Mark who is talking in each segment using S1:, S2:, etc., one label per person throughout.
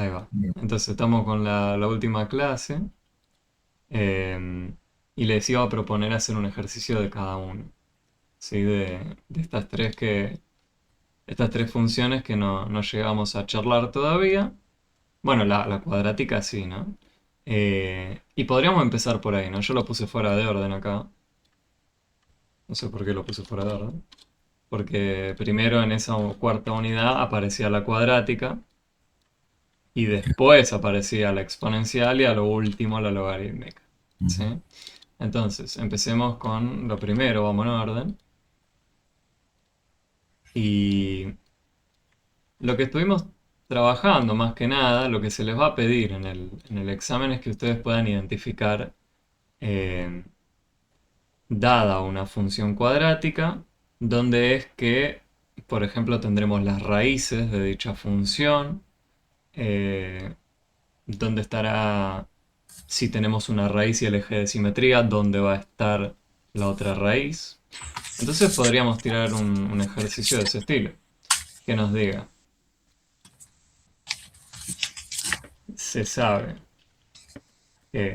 S1: Ahí va.
S2: Bien.
S1: Entonces estamos con la última clase y les iba a proponer hacer un ejercicio de cada uno, ¿sí? De estas tres funciones que no llegamos a charlar todavía. Bueno, la cuadrática sí, ¿no? Y podríamos empezar por ahí, ¿no? Yo lo puse fuera de orden acá. No sé por qué lo puse fuera de orden. Porque primero en esa cuarta unidad aparecía la cuadrática y después aparecía la exponencial y a lo último la logarítmica. ¿Sí?
S2: Ujú.
S1: Entonces, empecemos con lo primero, vamos en orden. Y lo que estuvimos trabajando más que nada, lo que se les va a pedir en el examen es que ustedes puedan identificar, eh, dada una función cuadrática, donde es que, por ejemplo, tendremos las raíces de dicha función, eh, donde estará, si tenemos una raíz y el eje de simetría, dónde va a estar la otra raíz. Entonces podríamos tirar un ejercicio de ese estilo, que nos diga, se sabe que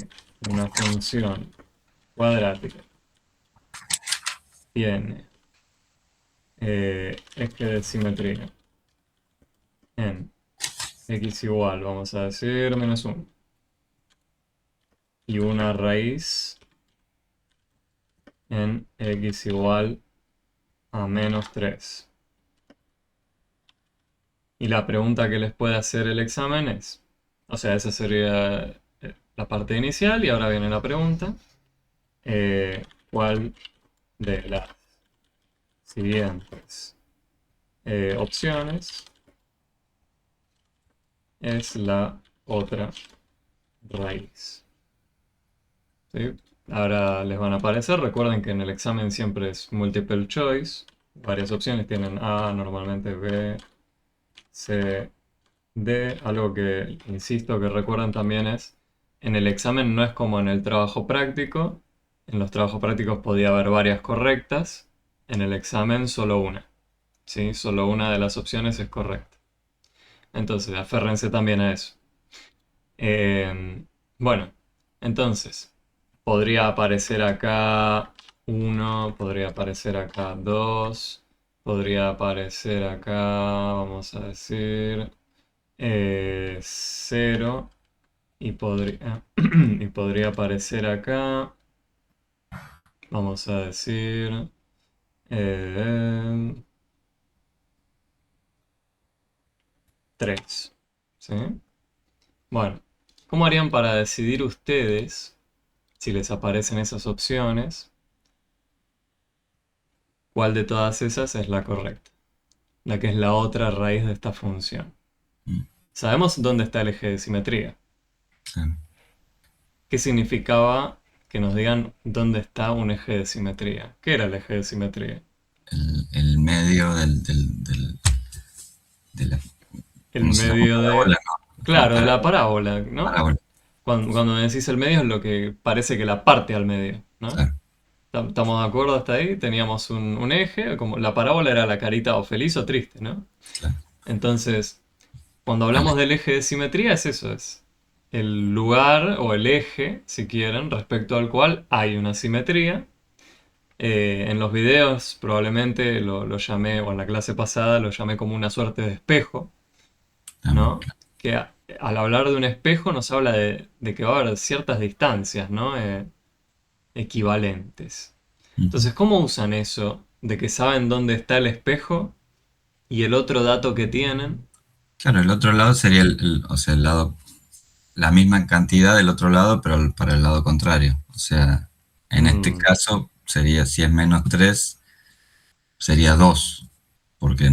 S1: una función cuadrática tiene eje de simetría en x igual, vamos a decir, -1, y una raíz en x igual a -3. Y la pregunta que les puede hacer el examen es, o sea, esa sería la parte inicial y ahora viene la pregunta. ¿Cuál de las siguientes opciones es la otra raíz? ¿Sí? Ahora les van a aparecer. Recuerden que en el examen siempre es multiple choice. Varias opciones tienen A, normalmente B, C, D. Algo que, insisto, que recuerden también es, en el examen no es como en el trabajo práctico. En los trabajos prácticos podía haber varias correctas. En el examen solo una. ¿Sí? Solo una de las opciones es correcta. Entonces, aférrense también a eso. Bueno, entonces, podría aparecer acá uno, podría aparecer acá 2, podría aparecer acá, vamos a decir, 0, y podría, y podría aparecer acá, vamos a decir, eh, 3. ¿Sí? Bueno, ¿cómo harían para decidir ustedes si les aparecen esas opciones? ¿Cuál de todas esas es la correcta? La que es la otra raíz de esta función.
S2: Mm.
S1: Sabemos dónde está el eje de simetría.
S2: Claro.
S1: ¿Qué significaba que nos digan dónde está un eje de simetría? ¿Qué era el eje de simetría?
S2: El medio de la,
S1: El
S2: ¿cómo se llama?
S1: medio
S2: Parábola,
S1: de...
S2: no,
S1: Claro, de la parábola, ¿no?
S2: parábola,
S1: Cuando decís el medio es lo que parece que la parte al medio, ¿no?
S2: claro,
S1: ¿Estamos de acuerdo hasta ahí? Teníamos un eje, como la parábola era la carita o feliz o triste, ¿no?
S2: claro.
S1: Entonces, cuando
S2: Vale.
S1: hablamos del eje de simetría es eso, es el lugar o el eje, si quieren, respecto al cual hay una simetría. En los videos probablemente lo llamé, o en la clase pasada lo llamé como una suerte de espejo, ¿no?
S2: Claro.
S1: Que al hablar de un espejo nos habla de que va a haber ciertas distancias, ¿no? Equivalentes.
S2: Ujú.
S1: Entonces, ¿cómo usan eso de que saben dónde está el espejo y el otro dato que tienen?
S2: Claro, el otro lado sería o sea, el lado, la misma cantidad del otro lado, pero para el lado contrario. O sea, en este
S1: Mm,
S2: caso sería, si es -3 sería 2 porque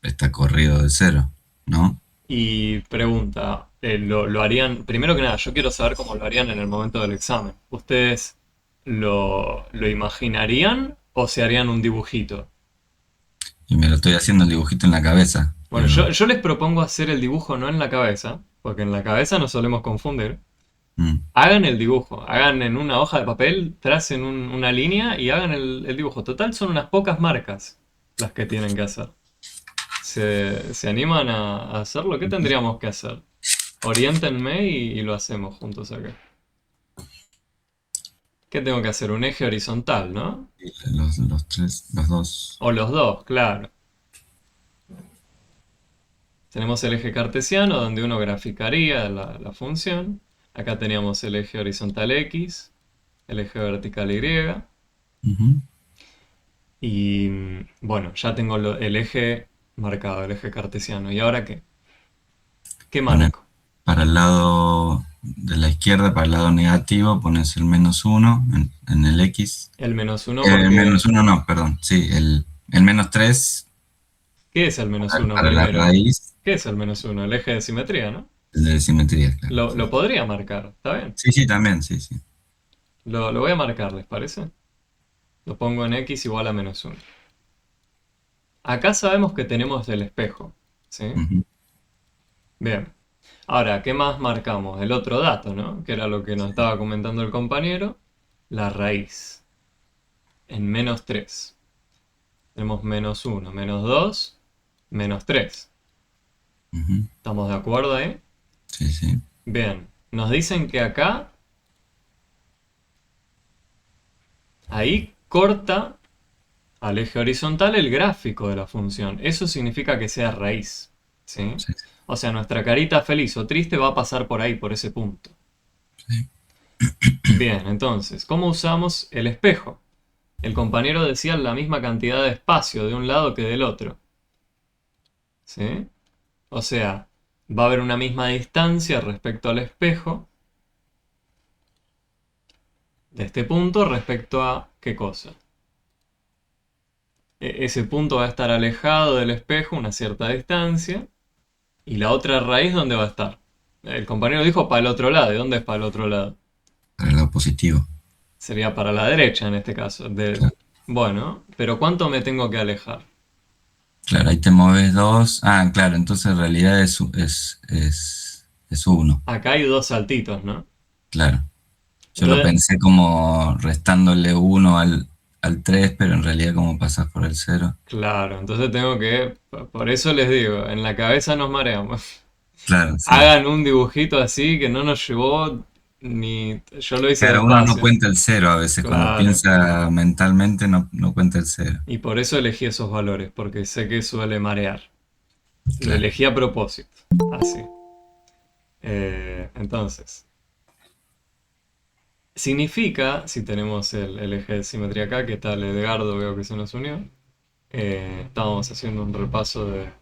S2: está corrido de cero, ¿no?
S1: Y pregunta, ¿lo harían? Primero que nada, yo quiero saber cómo lo harían en el momento del examen. ¿Ustedes lo imaginarían o se harían un dibujito?
S2: Y me lo estoy haciendo el dibujito en la cabeza,
S1: Bueno,
S2: pero
S1: yo les propongo hacer el dibujo no en la cabeza, porque en la cabeza nos solemos confundir.
S2: mm,
S1: Hagan el dibujo, hagan en una hoja de papel, tracen una línea y hagan el dibujo. Total, son unas pocas marcas las que tienen que hacer. ¿Se animan a hacerlo? ¿Qué tendríamos que hacer? Oriéntenme y lo hacemos juntos acá. ¿Qué tengo que hacer? Un eje horizontal, ¿no?
S2: Los tres, los dos.
S1: O los dos, claro. Tenemos el eje cartesiano donde uno graficaría la función. Acá teníamos el eje horizontal X, el eje vertical Y.
S2: Ujú.
S1: Y bueno, ya tengo el eje marcado, el eje cartesiano. ¿Y ahora qué? ¿Qué
S2: Poner
S1: marco?
S2: para el lado de la izquierda, para el lado negativo, pones el -1 en el X.
S1: El menos uno
S2: El
S1: porque...
S2: -1 no, perdón, sí, el -3
S1: ¿Qué es el menos uno
S2: para la
S1: primero?
S2: raíz
S1: ¿Qué es el menos uno? El eje de simetría, ¿no?
S2: de simetría, claro.
S1: Lo podría marcar, ¿está bien?
S2: Sí, sí, también, sí, sí.
S1: Lo voy a marcar, ¿les parece? Lo pongo en X igual a menos uno. Acá sabemos que tenemos el espejo, ¿sí?
S2: Ujú.
S1: Bien. Ahora, ¿qué más marcamos? El otro dato, ¿no? Que era lo que nos estaba comentando el compañero. La raíz. En menos 3. Tenemos menos uno, menos 2, menos 3.
S2: Ujú.
S1: ¿Estamos de acuerdo ahí?
S2: Sí, sí.
S1: Bien. Nos dicen que acá, ahí corta al eje horizontal el gráfico de la función. Eso significa que sea raíz, ¿sí?
S2: Sí,
S1: O sea, nuestra carita feliz o triste va a pasar por ahí, por ese punto.
S2: sí.
S1: Bien, entonces, ¿cómo usamos el espejo? El compañero decía la misma cantidad de espacio de un lado que del otro, ¿sí? O sea, va a haber una misma distancia respecto al espejo de este punto respecto a ¿qué cosa? Ese punto va a estar alejado del espejo una cierta distancia y la otra raíz ¿dónde va a estar? El compañero dijo para el otro lado. ¿Y dónde es para el otro lado?
S2: Para el lado positivo.
S1: Sería para la derecha en este caso.
S2: Claro,
S1: Bueno, pero ¿cuánto me tengo que alejar?
S2: claro, ahí te mueves dos. Ah, claro, entonces en realidad es uno.
S1: Acá hay dos saltitos, ¿no?
S2: Claro. Yo lo
S1: Entonces,
S2: pensé como restándole uno al 3, pero en realidad como pasas por el cero.
S1: claro, entonces tengo que, por eso les digo, en la cabeza nos mareamos.
S2: Claro, sí.
S1: Hagan un dibujito así que no nos llevó ni... Yo lo hice
S2: Claro, uno no
S1: despacio.
S2: cuenta el cero a veces, cuando
S1: Claro.
S2: piensa mentalmente no cuenta el cero.
S1: Y por eso elegí esos valores, porque sé que suele marear. Lo
S2: Claro.
S1: elegí a propósito. Así. Entonces, significa, si tenemos el eje de simetría acá, que tal Edgardo veo que se nos unió, estábamos haciendo un repaso de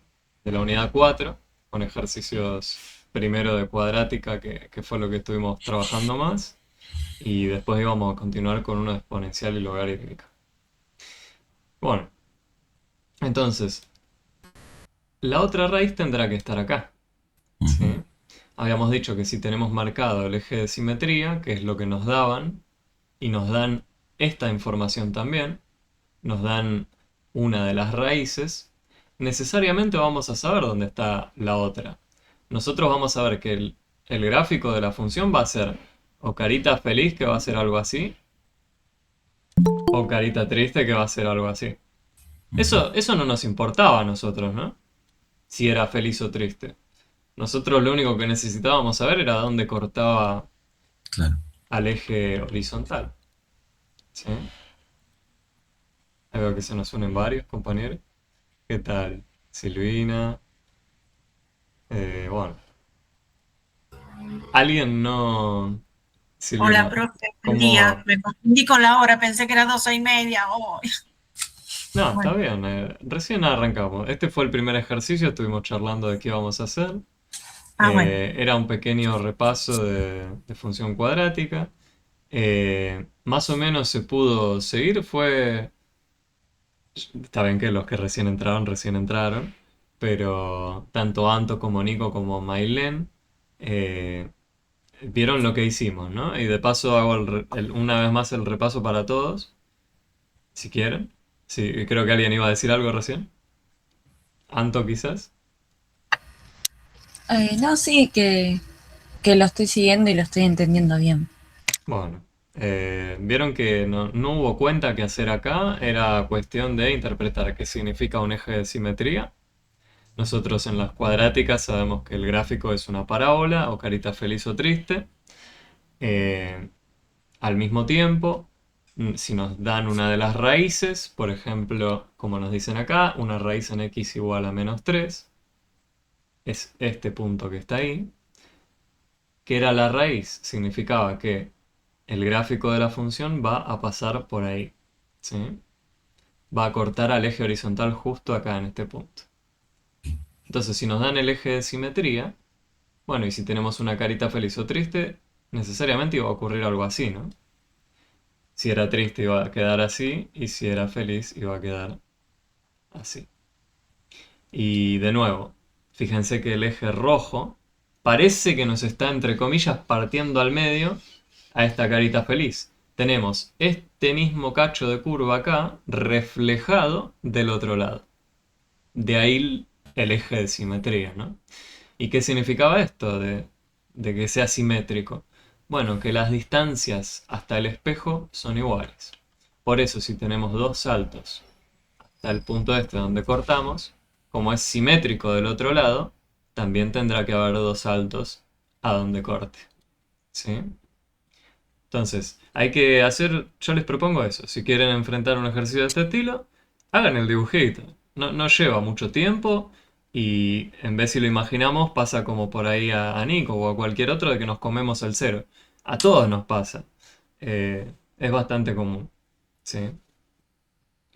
S1: la unidad 4 con ejercicios primero de cuadrática, que fue lo que estuvimos trabajando más, y después íbamos a continuar con uno de exponencial y logarítmica. Bueno, entonces, la otra raíz tendrá que estar acá,
S2: Ujú.
S1: ¿sí? Habíamos dicho que si tenemos marcado el eje de simetría, que es lo que nos daban, y nos dan esta información también, nos dan una de las raíces, necesariamente vamos a saber dónde está la otra. Nosotros vamos a ver que el gráfico de la función va a ser o carita feliz, que va a ser algo así, o carita triste, que va a ser algo así.
S2: Ujú.
S1: Eso no nos importaba a nosotros, ¿no? Si era feliz o triste. Nosotros lo único que necesitábamos saber era dónde cortaba
S2: Claro.
S1: al eje horizontal. ¿Sí? Ahí veo que se nos unen varios compañeros. ¿Qué tal? Silvina. Bueno, alguien no...
S3: Hola,
S1: Silvina,
S3: profe, buen día.
S1: ¿cómo...?
S3: Me confundí con la hora, pensé que era 12:30. Oh.
S1: No, está
S3: Bueno,
S1: bien, recién arrancamos. Este fue el primer ejercicio, estuvimos charlando de qué íbamos a hacer.
S3: bueno.
S1: Era un pequeño repaso de función cuadrática. Más o menos se pudo seguir, fue... Está bien que los que recién entraron, pero tanto Anto como Nico como Mailen eh, vieron lo que hicimos, ¿no? Y de paso hago una vez más el repaso para todos, si quieren. Sí, creo que alguien iba a decir algo recién. Anto quizás.
S4: No, sí, que lo estoy siguiendo y lo estoy entendiendo bien.
S1: Bueno, vieron que no hubo cuenta que hacer acá, era cuestión de interpretar qué significa un eje de simetría. Nosotros en las cuadráticas sabemos que el gráfico es una parábola o carita feliz o triste. Eh, Al mismo tiempo, si nos dan una de las raíces, por ejemplo, como nos dicen acá, una raíz en x igual a -3, es este punto que está ahí. ¿Qué era la raíz? Significaba que el gráfico de la función va a pasar por ahí, ¿sí? Va a cortar al eje horizontal justo acá en este punto. Entonces, si nos dan el eje de simetría, bueno, y si tenemos una carita feliz o triste, necesariamente iba a ocurrir algo así, ¿no? Si era triste iba a quedar así, y si era feliz iba a quedar así. Y de nuevo, fíjense que el eje rojo parece que nos está, entre comillas, partiendo al medio a esta carita feliz. Tenemos este mismo cacho de curva acá reflejado del otro lado. De ahí el eje de simetría, ¿no? ¿Y qué significaba esto de que sea simétrico? Bueno, que las distancias hasta el espejo son iguales. Por eso, si tenemos dos saltos hasta el punto este donde cortamos, como es simétrico del otro lado, también tendrá que haber dos saltos a donde corte. ¿Sí? Entonces, hay que hacer, yo les propongo eso. Si quieren enfrentar un ejercicio de este estilo, hagan el dibujito. No lleva mucho tiempo y en vez si lo imaginamos pasa como por ahí a Nico o a cualquier otro de que nos comemos el cero. A todos nos pasa. Es bastante común. ¿Sí?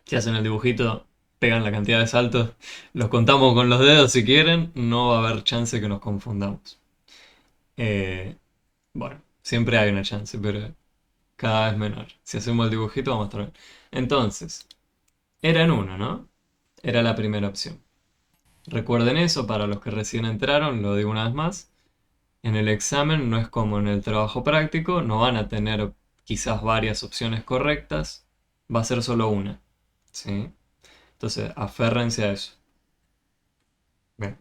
S1: Si hacen el dibujito, pegan la cantidad de saltos, los contamos con los dedos si quieren, no va a haber chance que nos confundamos. Eh, bueno, siempre hay una chance, pero cada vez menor. Si hacemos el dibujito vamos a estar bien. Entonces, era en uno, ¿no? Era la primera opción. Recuerden eso, para los que recién entraron, lo digo una vez más. En el examen no es como en el trabajo práctico, no van a tener quizás varias opciones correctas, va a ser solo una. ¿Sí? Entonces, aférrense a eso. Bien.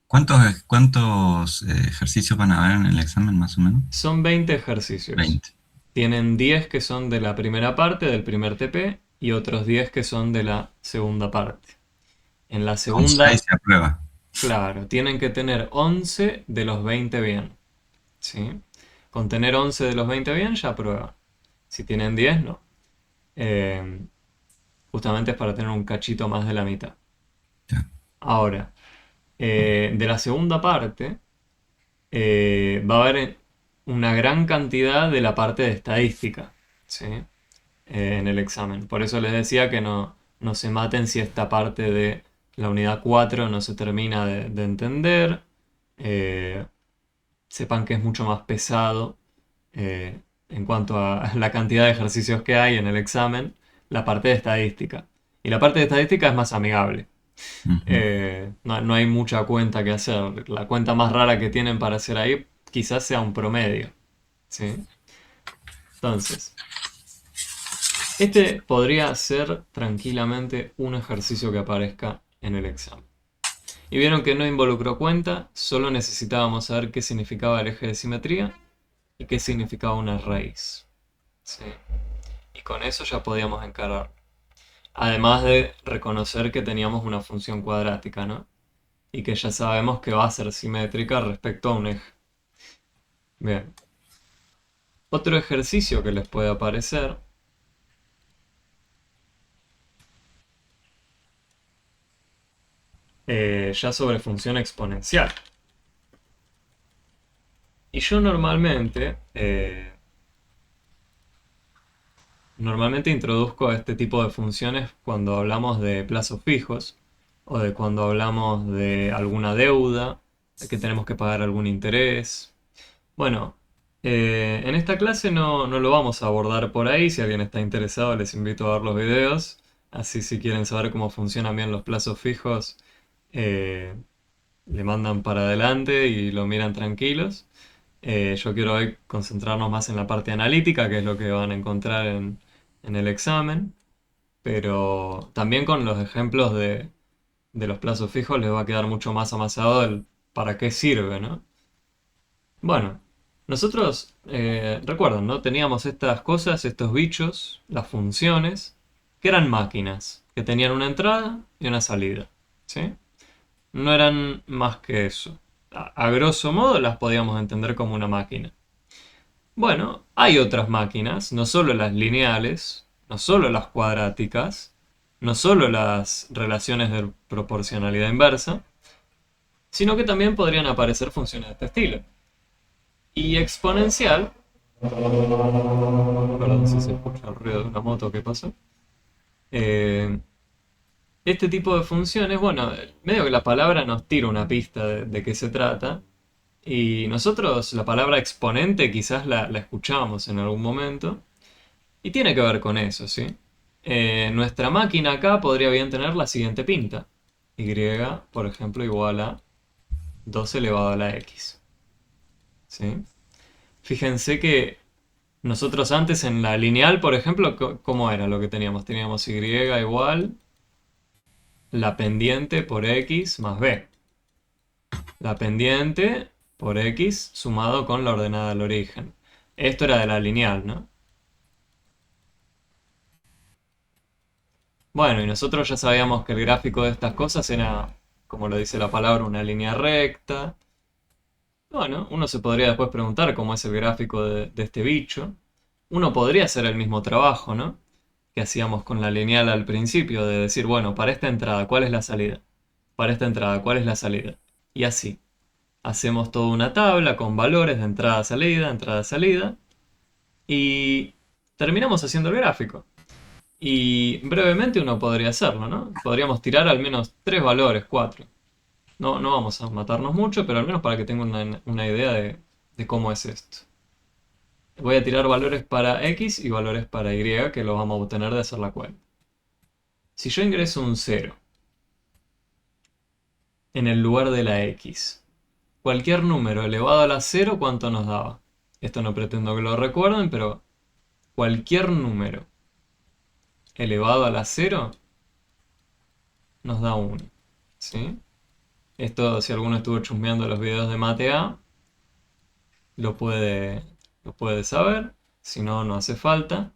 S2: ¿Cuántos ejercicios van a haber en el examen, más o menos?
S1: Son 20 ejercicios.
S2: 20.
S1: Tienen 10 que son de la primera parte, del primer TP, y otros 10 que son de la segunda parte. En la
S2: Con
S1: segunda,
S2: 6 se aprueba.
S1: claro, tienen que tener 11 de los 20 bien. ¿Sí? Con tener 11 de los 20 bien ya aprueba. Si tienen 10, no. Eh, Justamente es para tener un cachito más de la mitad.
S2: Ya.
S1: Ahora, de la segunda parte, va a haber una gran cantidad de la parte de estadística, ¿sí? En el examen. Por eso les decía que no se maten si esta parte de la unidad 4 no se termina de entender. Sepan que es mucho más pesado en cuanto a la cantidad de ejercicios que hay en el examen, la parte de estadística. Y la parte de estadística es más amigable.
S2: Ujú.
S1: No hay mucha cuenta que hacer. La cuenta más rara que tienen para hacer ahí quizás sea un promedio. ¿Sí? Entonces, este podría ser tranquilamente un ejercicio que aparezca en el examen. Y vieron que no involucró cuenta, solo necesitábamos saber qué significaba el eje de simetría y qué significaba una raíz. ¿Sí? Y con eso ya podíamos encarar. Además de reconocer que teníamos una función cuadrática, ¿no? Y que ya sabemos que va a ser simétrica respecto a un eje. Bien. Otro ejercicio que les puede aparecer ya sobre función exponencial. Y yo normalmente introduzco este tipo de funciones cuando hablamos de plazos fijos o de cuando hablamos de alguna deuda, de que tenemos que pagar algún interés. Bueno, en esta clase no lo vamos a abordar por ahí. Si alguien está interesado, les invito a ver los videos. Así si quieren saber cómo funcionan bien los plazos fijos, eh, le mandan para adelante y lo miran tranquilos. Yo quiero hoy concentrarnos más en la parte analítica, que es lo que van a encontrar en el examen. Pero también con los ejemplos de los plazos fijos les va a quedar mucho más amasado el para qué sirve, ¿no? Bueno, nosotros, recuerdan, ¿no? Teníamos estas cosas, estos bichos, las funciones, que eran máquinas, que tenían una entrada y una salida, ¿sí? no eran más que eso. A grosso modo las podíamos entender como una máquina. Bueno, hay otras máquinas, no solo las lineales, no solo las cuadráticas, no solo las relaciones de proporcionalidad inversa, sino que también podrían aparecer funciones de este estilo. Y exponencial, perdón si se escucha el ruido de una moto que pasó, eh, este tipo de funciones, bueno, medio que la palabra nos tira una pista de qué se trata, y nosotros la palabra exponente quizás la escuchamos en algún momento, y tiene que ver con eso, ¿sí? Nuestra máquina acá podría bien tener la siguiente pinta. Y, por ejemplo, igual a 2 elevado a la x. ¿Sí? Fíjense que nosotros antes en la lineal, por ejemplo, ¿cómo era lo que teníamos? Teníamos y igual la pendiente por x más b. La pendiente por x sumado con la ordenada al origen. Esto era de la lineal, ¿no? Bueno, y nosotros ya sabíamos que el gráfico de estas cosas era, como lo dice la palabra, una línea recta. Bueno, uno se podría después preguntar cómo es el gráfico de este bicho. Uno podría hacer el mismo trabajo, ¿no? Que hacíamos con la lineal al principio, de decir, bueno, para esta entrada, ¿cuál es la salida? Para esta entrada, ¿cuál es la salida? Y así. Hacemos toda una tabla con valores de entrada, salida, y terminamos haciendo el gráfico. Y brevemente uno podría hacerlo, ¿no? Podríamos tirar al menos 3 valores, 4. No, no vamos a matarnos mucho, pero al menos para que tengan una idea de cómo es esto. Voy a tirar valores para X y valores para Y, que los vamos a obtener de hacer la cuenta. Si yo ingreso un 0 en el lugar de la X, cualquier número elevado a la 0, ¿cuánto nos daba? Esto no pretendo que lo recuerden, pero cualquier número elevado a la 0 nos da 1. ¿Sí? Esto, si alguno estuvo chusmeando los videos de Mate A, lo puede saber. Si no, no hace falta.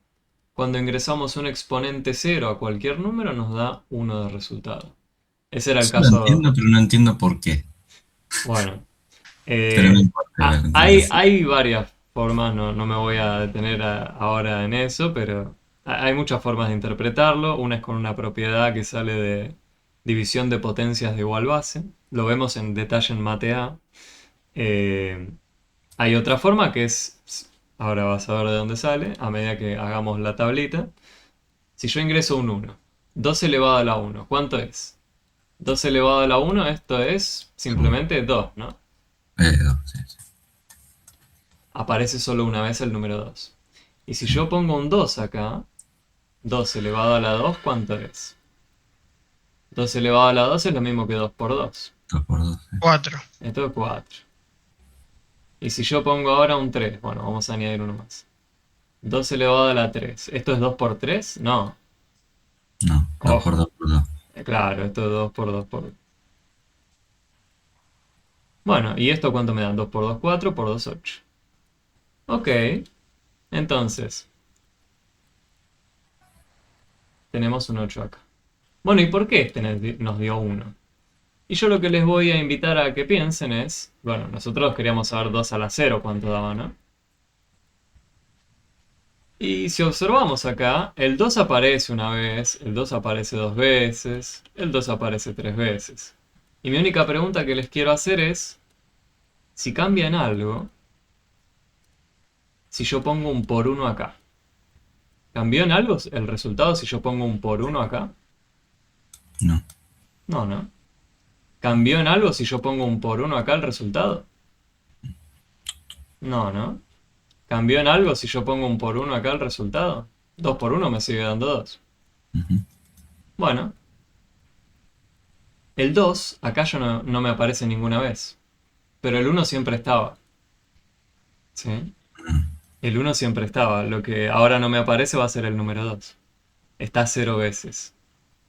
S1: Cuando ingresamos un exponente 0 a cualquier número, nos da 1 de resultado. Ese era el
S2: Eso lo
S1: caso.
S2: entiendo, pero no entiendo por qué.
S1: Bueno,
S2: Pero no importa.
S1: hay varias formas, no me voy a detener ahora en eso, pero hay muchas formas de interpretarlo. Una es con una propiedad que sale de división de potencias de igual base. Lo vemos en detalle en Mate A. Hay otra forma que es, ahora vas a ver de dónde sale, a medida que hagamos la tablita. Si yo ingreso un 1, 2 elevado a la 1, ¿cuánto es? 2 elevado a la 1, esto es simplemente 2, ¿no?
S2: Sí, sí.
S1: Aparece solo una vez el número 2. Y si yo pongo un 2 acá, 2 elevado a la 2, ¿cuánto es? 2 elevado a la 2 es lo mismo que 2 por 2.
S2: 2 por 2.
S5: 4.
S1: Esto es 4. Y si yo pongo ahora un 3, bueno, vamos a añadir uno más. 2 elevado a la 3. ¿Esto es 2 por 3? No.
S2: No, 2 por 2 por 2.
S1: Claro, esto es 2 por 2 por 2. Bueno, ¿y esto cuánto me dan? 2 por 2, 4, por 2, 8. Ok, entonces, tenemos un 8 acá. Bueno, ¿y por qué este nos dio 1? Y yo lo que les voy a invitar a que piensen es, bueno, nosotros queríamos saber 2 a la 0 cuánto daba, ¿no? Y si observamos acá, el 2 aparece una vez, el 2 aparece 2 veces, el 2 aparece 3 veces. Y mi única pregunta que les quiero hacer es, si cambian algo, si yo pongo un por 1 acá, ¿cambió en algo el resultado si yo pongo un por 1 acá?
S2: No.
S1: No, ¿no? ¿Cambió en algo si yo pongo un por 1 acá el resultado? No, ¿no? ¿Cambió en algo si yo pongo un por 1 acá el resultado? 2 por 1 me sigue dando 2.
S2: Ujú.
S1: Bueno, el 2 acá ya no me aparece ninguna vez. Pero el 1 siempre estaba. ¿Sí? El 1 siempre estaba. Lo que ahora no me aparece va a ser el número 2. Está 0 veces.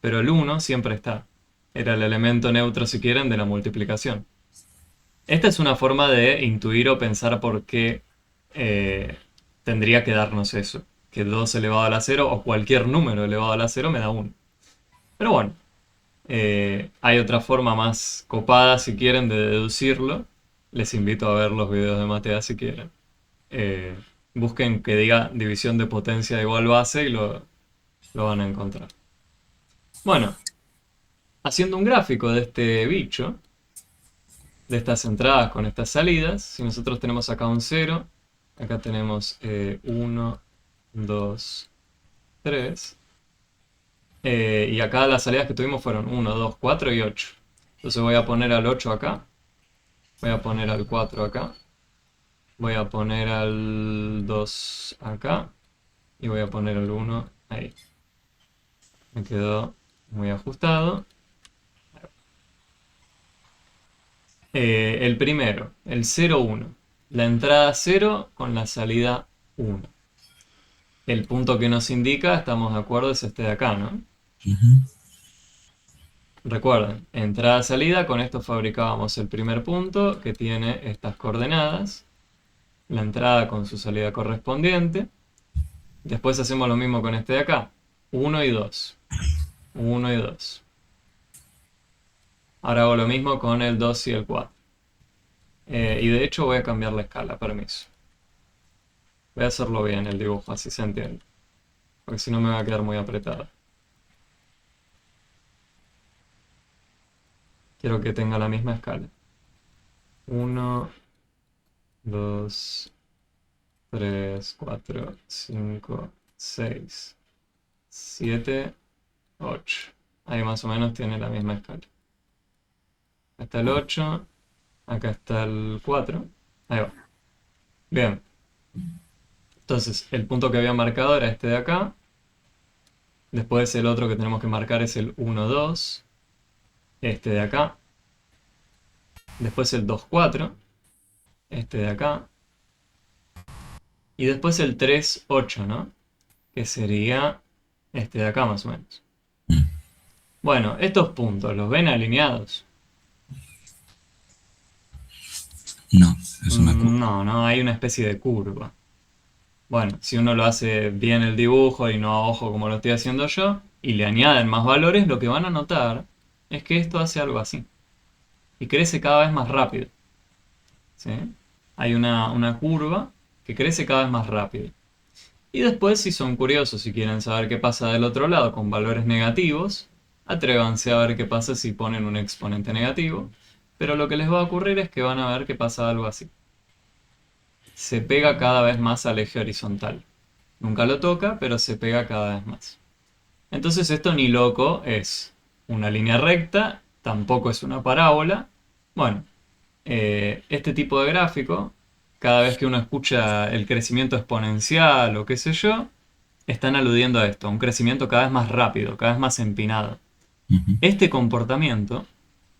S1: Pero el 1 siempre está. Era el elemento neutro, si quieren, de la multiplicación. Esta es una forma de intuir o pensar por qué tendría que darnos eso. Que 2 elevado a la 0 o cualquier número elevado a la 0 me da 1. Pero bueno, Hay otra forma más copada, si quieren, de deducirlo. Les invito a ver los videos de Matea si quieren. Eh, Busquen que diga división de potencia de igual base y lo van a encontrar. Bueno, haciendo un gráfico de este bicho, de estas entradas con estas salidas, si nosotros tenemos acá un 0, acá tenemos 1, 2, 3, y acá las salidas que tuvimos fueron 1, 2, 4 y 8. Entonces voy a poner al 8 acá, voy a poner al 4 acá, voy a poner al 2 acá y voy a poner al 1 ahí. Me quedó muy ajustado. El primero, el 0, 1. La entrada 0 con la salida 1. El punto que nos indica, estamos de acuerdo, es este de acá, ¿no?
S2: Ujú.
S1: Recuerden, entrada-salida, con esto fabricábamos el primer punto que tiene estas coordenadas. La entrada con su salida correspondiente. Después hacemos lo mismo con este de acá. 1 y 2. 1 y 2. Ahora hago lo mismo con el 2 y el 4. Y de hecho voy a cambiar la escala, permiso. Voy a hacerlo bien el dibujo, así se entiende. Porque si no me va a quedar muy apretado. Quiero que tenga la misma escala. 1, 2, 3, 4, 5, 6, 7, 8. Ahí más o menos tiene la misma escala. Acá está el 8. Acá está el 4. Ahí va. Bien. Entonces, el punto que había marcado era este de acá. Después el otro que tenemos que marcar es el 1, 2. Este de acá. Después el 2, 4. Este de acá. Y después el 3, 8, ¿no? Que sería este de acá más o menos.
S2: Mm.
S1: Bueno, estos puntos, ¿los ven alineados?
S2: No, es una curva.
S1: No, hay una especie de curva. Bueno, si uno lo hace bien el dibujo y no a ojo como lo estoy haciendo yo, y le añaden más valores, lo que van a notar es que esto hace algo así. Y crece cada vez más rápido. ¿Sí? Hay una curva que crece cada vez más rápido. Y después, si son curiosos y quieren saber qué pasa del otro lado con valores negativos, atrévanse a ver qué pasa si ponen un exponente negativo. Pero lo que les va a ocurrir es que van a ver que pasa algo así. Se pega cada vez más al eje horizontal. Nunca lo toca, pero se pega cada vez más. Entonces esto ni loco es una línea recta, tampoco es una parábola. Bueno, este tipo de gráfico, cada vez que uno escucha el crecimiento exponencial o qué sé yo, están aludiendo a esto, a un crecimiento cada vez más rápido, cada vez más empinado.
S2: Ujú.
S1: Este comportamiento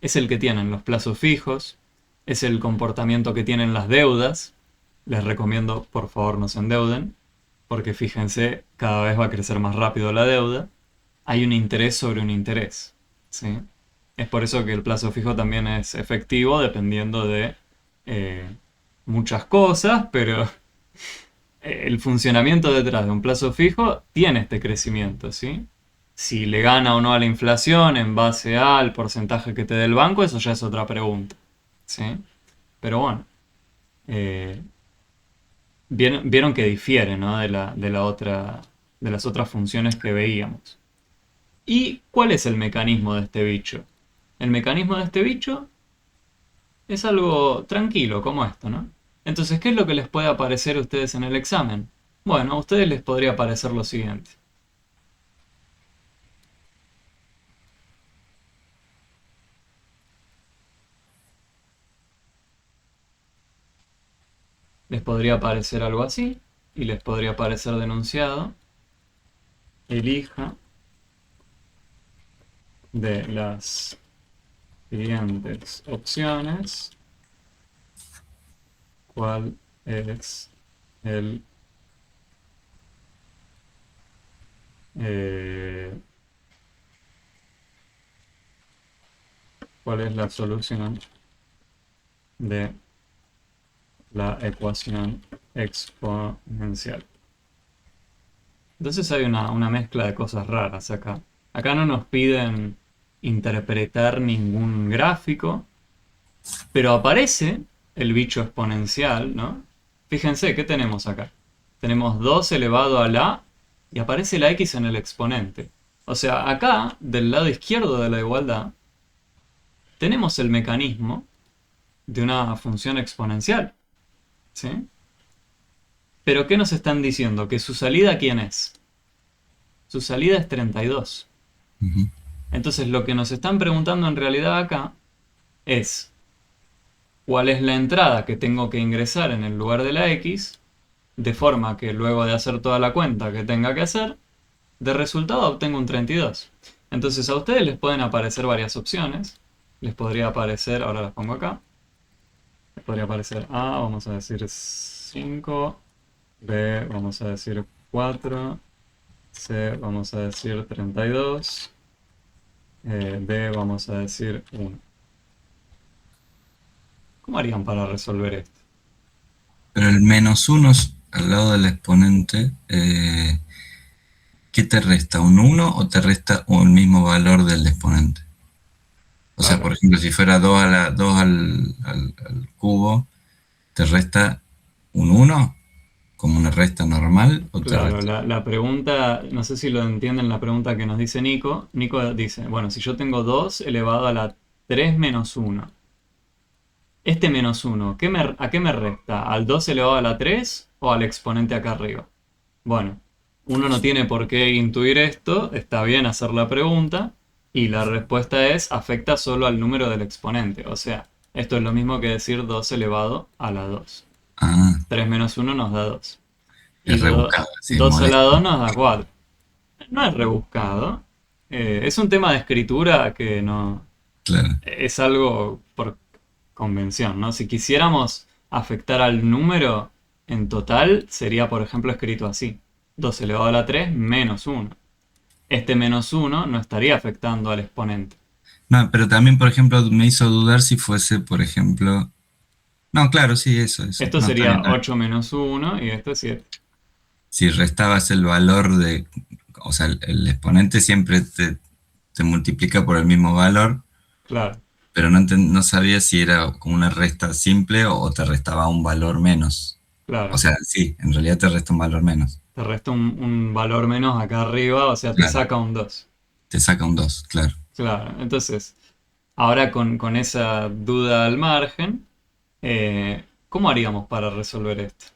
S1: es el que tienen los plazos fijos, es el comportamiento que tienen las deudas. Les recomiendo, por favor, no se endeuden, porque fíjense, cada vez va a crecer más rápido la deuda. Hay un interés sobre un interés, ¿sí? Es por eso que el plazo fijo también es efectivo dependiendo de eh, muchas cosas, pero el funcionamiento detrás de un plazo fijo tiene este crecimiento, ¿sí? Si le gana o no a la inflación en base al porcentaje que te dé el banco, eso ya es otra pregunta, ¿sí? Pero bueno, eh, vieron que difiere, ¿no? De las otras funciones que veíamos. ¿Y cuál es el mecanismo de este bicho? El mecanismo de este bicho es algo tranquilo, como esto, ¿no? Entonces, ¿qué es lo que les puede aparecer a ustedes en el examen? Bueno, a ustedes les podría aparecer lo siguiente. Les podría aparecer algo así, y les podría aparecer denunciado. Elija de las siguientes opciones cuál es el cuál es la solución de la ecuación exponencial. Entonces hay una mezcla de cosas raras acá. Acá no nos piden interpretar ningún gráfico, pero aparece el bicho exponencial, ¿no? Fíjense, ¿qué tenemos acá? Tenemos 2 elevado a la y aparece la x en el exponente. O sea, acá, del lado izquierdo de la igualdad, tenemos el mecanismo de una función exponencial, ¿sí? Pero ¿qué nos están diciendo? Que su salida, ¿quién es? Su salida es 32.
S2: Ujú.
S1: Entonces lo que nos están preguntando en realidad acá es cuál es la entrada que tengo que ingresar en el lugar de la x, de forma que luego de hacer toda la cuenta que tenga que hacer, de resultado obtengo un 32. Entonces a ustedes les pueden aparecer varias opciones. Les podría aparecer, ahora las pongo acá. Les podría aparecer A, vamos a decir 5, B, vamos a decir 4, C, vamos a decir 32, D, vamos a decir 1. ¿Cómo harían para resolver esto?
S2: Pero el -1 al lado del exponente, ¿qué te resta? ¿Un 1 o te resta un mismo valor del exponente? O sea,
S1: Claro,
S2: por ejemplo, si fuera 2 al cubo, ¿te resta un 1 como una resta normal o te
S1: claro,
S2: resta?
S1: la pregunta, no sé si lo entienden la pregunta que nos dice Nico. Nico dice, bueno, si yo tengo 2 elevado a la 3 menos 1. Este menos 1, ¿a qué me resta? ¿Al 2 elevado a la 3 o al exponente acá arriba? Bueno, uno no tiene por qué intuir esto, está bien hacer la pregunta, y la respuesta es afecta solo al número del exponente. O sea, esto es lo mismo que decir 2 elevado a la 2.
S2: Ah,
S1: 3 menos 1 nos da 2. Y
S2: es rebuscado, así,
S1: 2 a la
S2: molesto.
S1: 2 nos da 4. No es rebuscado. Es un tema de escritura que no,
S2: Claro.
S1: es algo por convención, ¿no? Si quisiéramos afectar al número en total, sería, por ejemplo, escrito así. 2 elevado a la 3 menos 1. Este menos 1 no estaría afectando al exponente.
S2: No, pero también, por ejemplo, me hizo dudar si fuese, por ejemplo... No, claro, sí, eso.
S1: Esto
S2: No, está bien,
S1: sería
S2: está bien.
S1: 8 menos 1 y esto es 7.
S2: Si restabas el valor de... O sea, el exponente siempre te multiplica por el mismo valor,
S1: Claro,
S2: pero no sabía si era como una resta simple o te restaba un valor menos. O
S1: claro.
S2: sea, sí, en realidad te resta un valor menos.
S1: Te resta un valor menos acá arriba, o sea, te
S2: Claro,
S1: saca un 2.
S2: te saca un 2, claro.
S1: Claro, entonces, ahora con esa duda al margen, ¿cómo haríamos para resolver esto?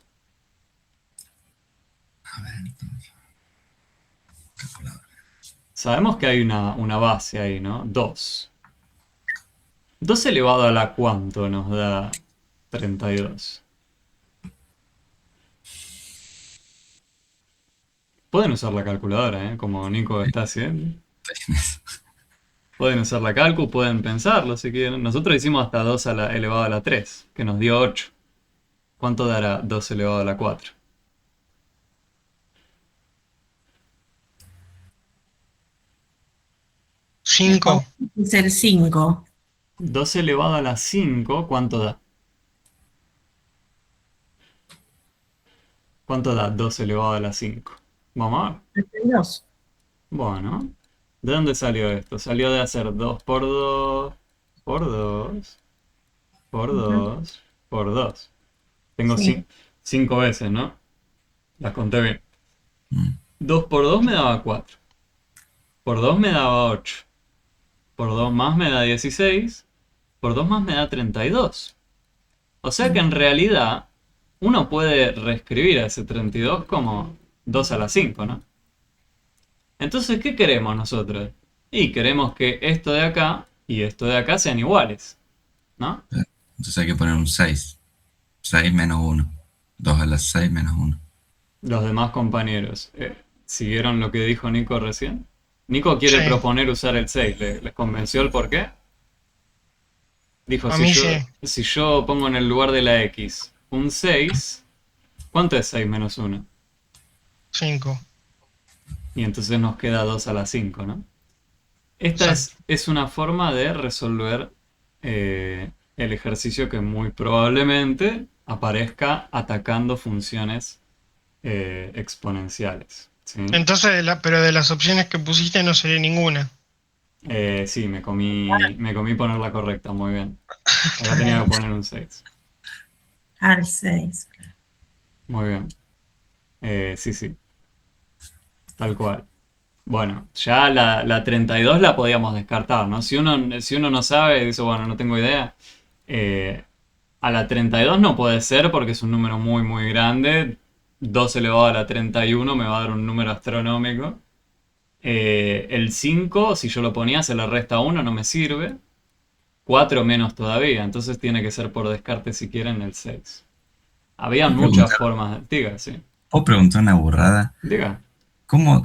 S2: A ver, calculadora.
S1: Sabemos que hay una base ahí, ¿no? 2. 2 elevado a la cuánto nos da 32. Pueden usar la calculadora, ¿eh? Como Nico está haciendo. Pueden usar la calcu, pueden pensarlo si quieren. Nosotros hicimos hasta 2 elevado a la 3, que nos dio 8. ¿Cuánto dará 2 elevado a la 4?
S5: 5.
S3: Es el 5.
S1: 2 elevado a la 5, ¿cuánto da? ¿Cuánto da 2 elevado a la 5? Vamos a ver.
S3: 32.
S1: Bueno, ¿de dónde salió esto? Salió de hacer 2 por 2, por 2, por
S3: Ujú.
S1: 2, por 2. Tengo
S3: Sí.
S1: 5 veces, ¿no? Las conté bien.
S2: Mm.
S1: 2 por 2 me daba 4. Por 2 me daba 8. Por 2 más me da 16. Por 2 más me da 32. O sea que en realidad uno puede reescribir a ese 32 como 2 a la 5, ¿no? Entonces, ¿qué queremos nosotros? Y queremos que esto de acá y esto de acá sean iguales, ¿no?
S2: Entonces hay que poner un 6. 6 menos 1. 2 a la 6 menos 1.
S1: Los demás compañeros, ¿siguieron lo que dijo Nico recién? Nico quiere
S5: Sí.
S1: proponer usar el 6. ¿Les convenció el por qué? Dijo,
S5: A
S1: si
S5: mí
S1: yo,
S5: sí.
S1: si yo pongo en el lugar de la X un 6, ¿cuánto es 6 menos 1?
S5: 5.
S1: Y entonces nos queda 2 a la 5, ¿no? Esta
S5: Exacto.
S1: es una forma de resolver el ejercicio que muy probablemente aparezca atacando funciones exponenciales, ¿sí?
S5: Entonces, pero de las opciones que pusiste no sería ninguna.
S1: Sí, me comí poner la correcta, muy bien. Acá tenía que poner un 6.
S3: Al 6.
S1: Muy bien. Sí, sí, tal cual. Bueno, ya la 32 la podíamos descartar, ¿no? Si uno no sabe, dice, bueno, no tengo idea. eh, a la 32 no puede ser porque es un número muy, muy grande. 2 elevado a la 31 me va a dar un número astronómico. El 5 si yo lo ponía, se le resta 1, no me sirve. 4 menos todavía, entonces tiene que ser por descarte si quieren el 6. Había
S2: ¿Puedo
S1: muchas
S2: preguntar,
S1: formas. Diga, sí.
S2: puedo preguntar una burrada?
S1: Diga.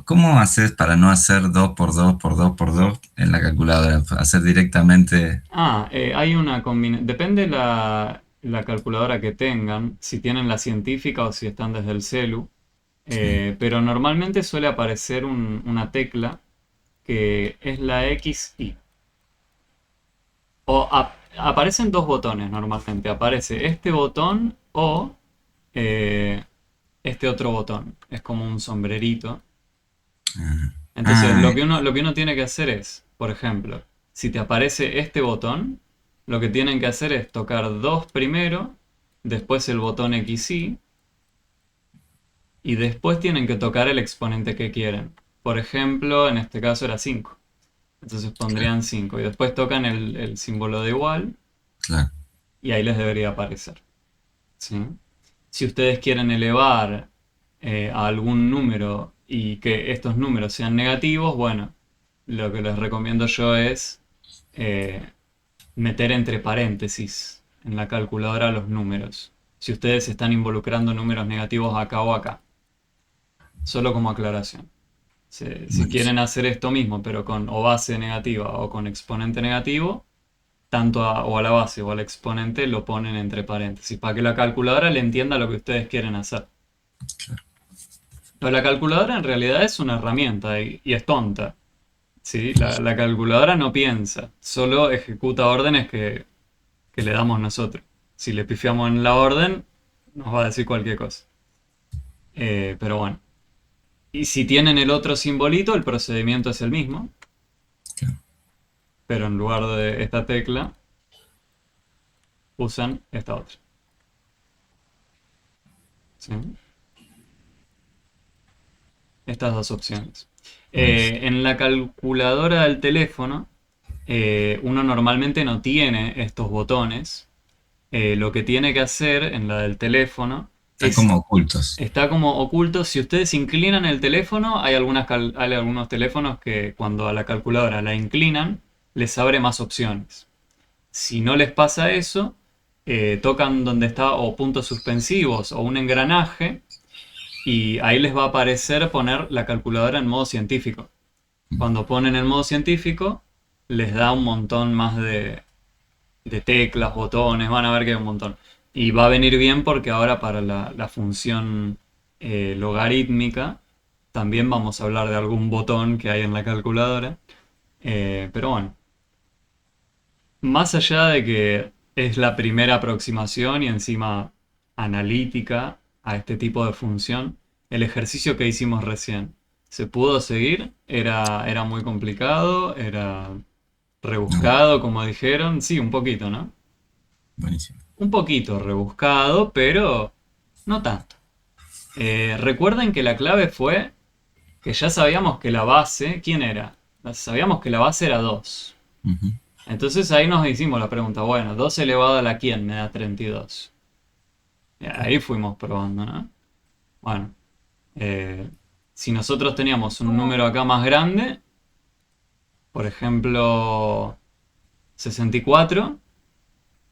S2: ¿Cómo haces para no hacer 2 por 2 por 2 por 2 en la calculadora? Hacer directamente.
S1: Hay una combinación. Depende la calculadora que tengan, si tienen la científica o si están desde el celu.
S2: Sí.
S1: Pero normalmente suele aparecer una tecla que es la XY. Aparecen dos botones normalmente. Aparece este botón o eh, este otro botón. Es como un sombrerito.
S2: Ah,
S1: Entonces,
S2: ah,
S1: lo que uno tiene que hacer es, por ejemplo, si te aparece este botón, lo que tienen que hacer es tocar 2 primero, después el botón XY, y después tienen que tocar el exponente que quieren. Por ejemplo, en este caso era 5. Entonces pondrían 5 y después tocan el símbolo de igual
S2: claro.
S1: y ahí les debería aparecer. ¿Sí? Si ustedes quieren elevar a algún número y que estos números sean negativos, bueno, lo que les recomiendo yo es eh, meter entre paréntesis en la calculadora los números. Si ustedes están involucrando números negativos acá o acá. Solo como aclaración. Si
S2: Buenísimo.
S1: quieren hacer esto mismo, pero con o base negativa o con exponente negativo, tanto o a la base o al exponente lo ponen entre paréntesis, para que la calculadora le entienda lo que ustedes quieren hacer. Pero la calculadora en realidad es una herramienta y es tonta. ¿Sí? La calculadora no piensa, solo ejecuta órdenes que le damos nosotros. Si le pifiamos en la orden, nos va a decir cualquier cosa. Pero bueno. Y si tienen el otro simbolito, el procedimiento es el mismo,
S2: Claro.
S1: pero en lugar de esta tecla, usan esta otra. ¿Sí? Estas dos opciones.
S2: Buenísimo.
S1: En la calculadora del teléfono, uno normalmente no tiene estos botones. Lo que tiene que hacer en la del teléfono
S2: Están
S1: es,
S2: como ocultos.
S1: está como oculto. Si ustedes inclinan el teléfono, hay algunos teléfonos que cuando a la calculadora la inclinan, les abre más opciones. Si no les pasa eso, tocan donde está o puntos suspensivos o un engranaje y ahí les va a aparecer poner la calculadora en modo científico. Cuando ponen en modo científico, les da un montón más de teclas, botones, van a ver que hay un montón. Y va a venir bien porque ahora para la función logarítmica también vamos a hablar de algún botón que hay en la calculadora. Pero bueno, más allá de que es la primera aproximación y encima analítica a este tipo de función, el ejercicio que hicimos recién, ¿se pudo seguir? Era muy complicado, era
S2: No,
S1: rebuscado, como dijeron. Sí, un poquito, ¿no?
S2: buenísimo.
S1: Un poquito rebuscado, pero no tanto. Recuerden que la clave fue que ya sabíamos que la base, ¿quién era? Sabíamos que la base era 2.
S2: Ujú.
S1: Entonces ahí nos hicimos la pregunta, bueno, 2 elevado a la quién me da 32. Y ahí fuimos probando, ¿no? Bueno, eh, si nosotros teníamos un número acá más grande, por ejemplo 64,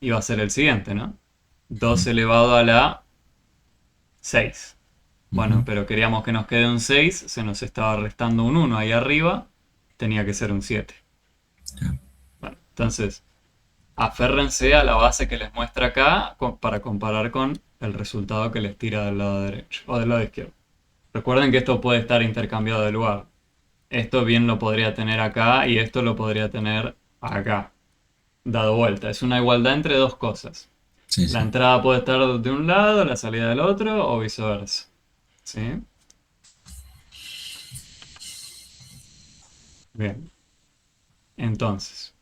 S1: iba a ser el siguiente, ¿no? 2 elevado a la 6. Bueno,
S2: Ujú.
S1: pero queríamos que nos quede un 6, se nos estaba restando un 1 ahí arriba, tenía que ser un 7.
S2: Ya.
S1: Bueno, entonces, aférrense a la base que les muestra acá para comparar con el resultado que les tira del lado derecho o del lado izquierdo. Recuerden que esto puede estar intercambiado de lugar. Esto bien lo podría tener acá y esto lo podría tener acá, dado vuelta. Es una igualdad entre dos cosas.
S2: Sí,
S1: La
S2: sí.
S1: entrada puede estar de un lado, la salida del otro o viceversa. ¿Sí? Bien. Entonces,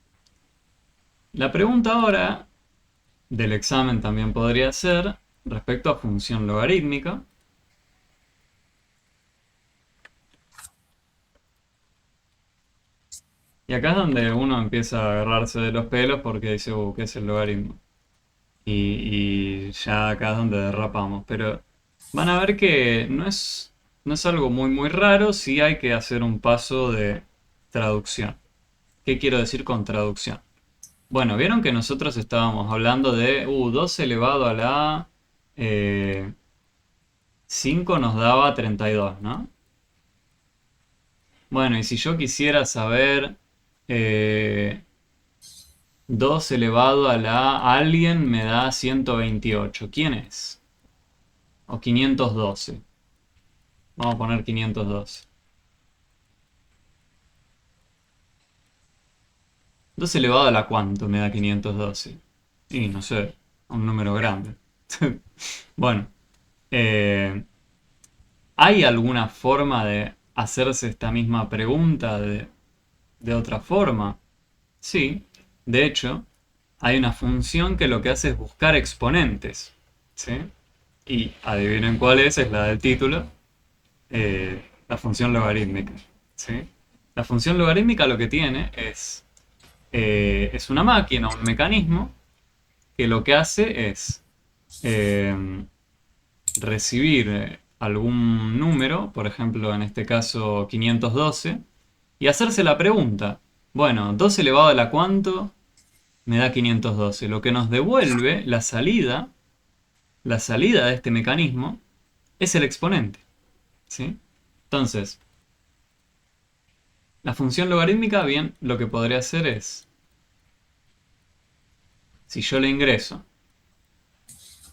S1: la pregunta ahora del examen también podría ser respecto a función logarítmica. Y acá es donde uno empieza a agarrarse de los pelos porque dice, ¿qué es el logaritmo? Y ya acá es donde derrapamos. Pero van a ver que no es algo muy raro, sí hay que hacer un paso de traducción. ¿Qué quiero decir con traducción? Bueno, vieron que nosotros estábamos hablando de 2 elevado a la 5 nos daba 32, ¿no? Bueno, y si yo quisiera saber 2 elevado a la alguien me da 128. ¿Quién es? O 512. Vamos a poner 512. 2 elevado a la cuánto me da 512. Y no sé, un número grande. Bueno, ¿hay alguna forma de hacerse esta misma pregunta de otra forma? Sí, de hecho, hay una función que lo que hace es buscar exponentes. ¿Sí? Y adivinen cuál es la del título. La función logarítmica. ¿Sí? La función logarítmica lo que tiene es una máquina, un mecanismo, que lo que hace es recibir algún número, por ejemplo en este caso 512, y hacerse la pregunta, bueno, 2 elevado a la cuánto me da 512. Lo que nos devuelve la salida de este mecanismo es el exponente. ¿Sí? Entonces, la función logarítmica, bien, lo que podría hacer es, si yo le ingreso,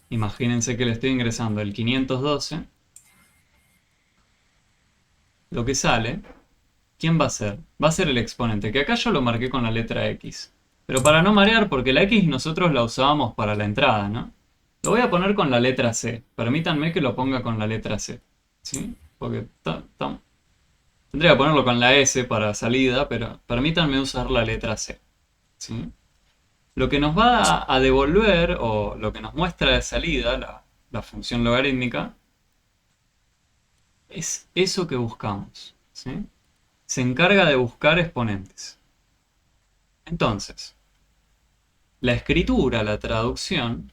S1: imagínense que le estoy ingresando el 512, lo que sale, ¿quién va a ser? Va a ser el exponente, que acá yo lo marqué con la letra X. Pero para no marear, porque la X nosotros la usábamos para la entrada, ¿no? Lo voy a poner con la letra C. Permítanme que lo ponga con la letra C. ¿Sí? Porque tendría que ponerlo con la S para salida, pero permítanme usar la letra C. ¿Sí? Lo que nos va a devolver, o lo que nos muestra de salida, la función logarítmica, es eso que buscamos. ¿Sí? Se encarga de buscar exponentes. Entonces, la escritura, la traducción,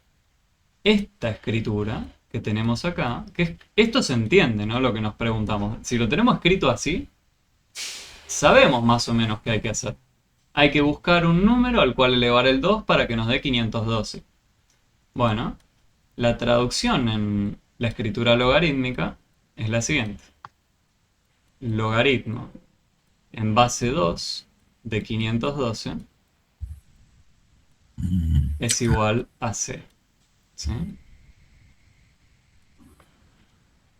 S1: esta escritura que tenemos acá, esto se entiende, ¿no? Lo que nos preguntamos. Si lo tenemos escrito así, sabemos más o menos qué hay que hacer. Hay que buscar un número al cual elevar el 2 para que nos dé 512. Bueno, la traducción en la escritura logarítmica es la siguiente. Logaritmo en base 2 de 512 es igual a C. ¿Sí?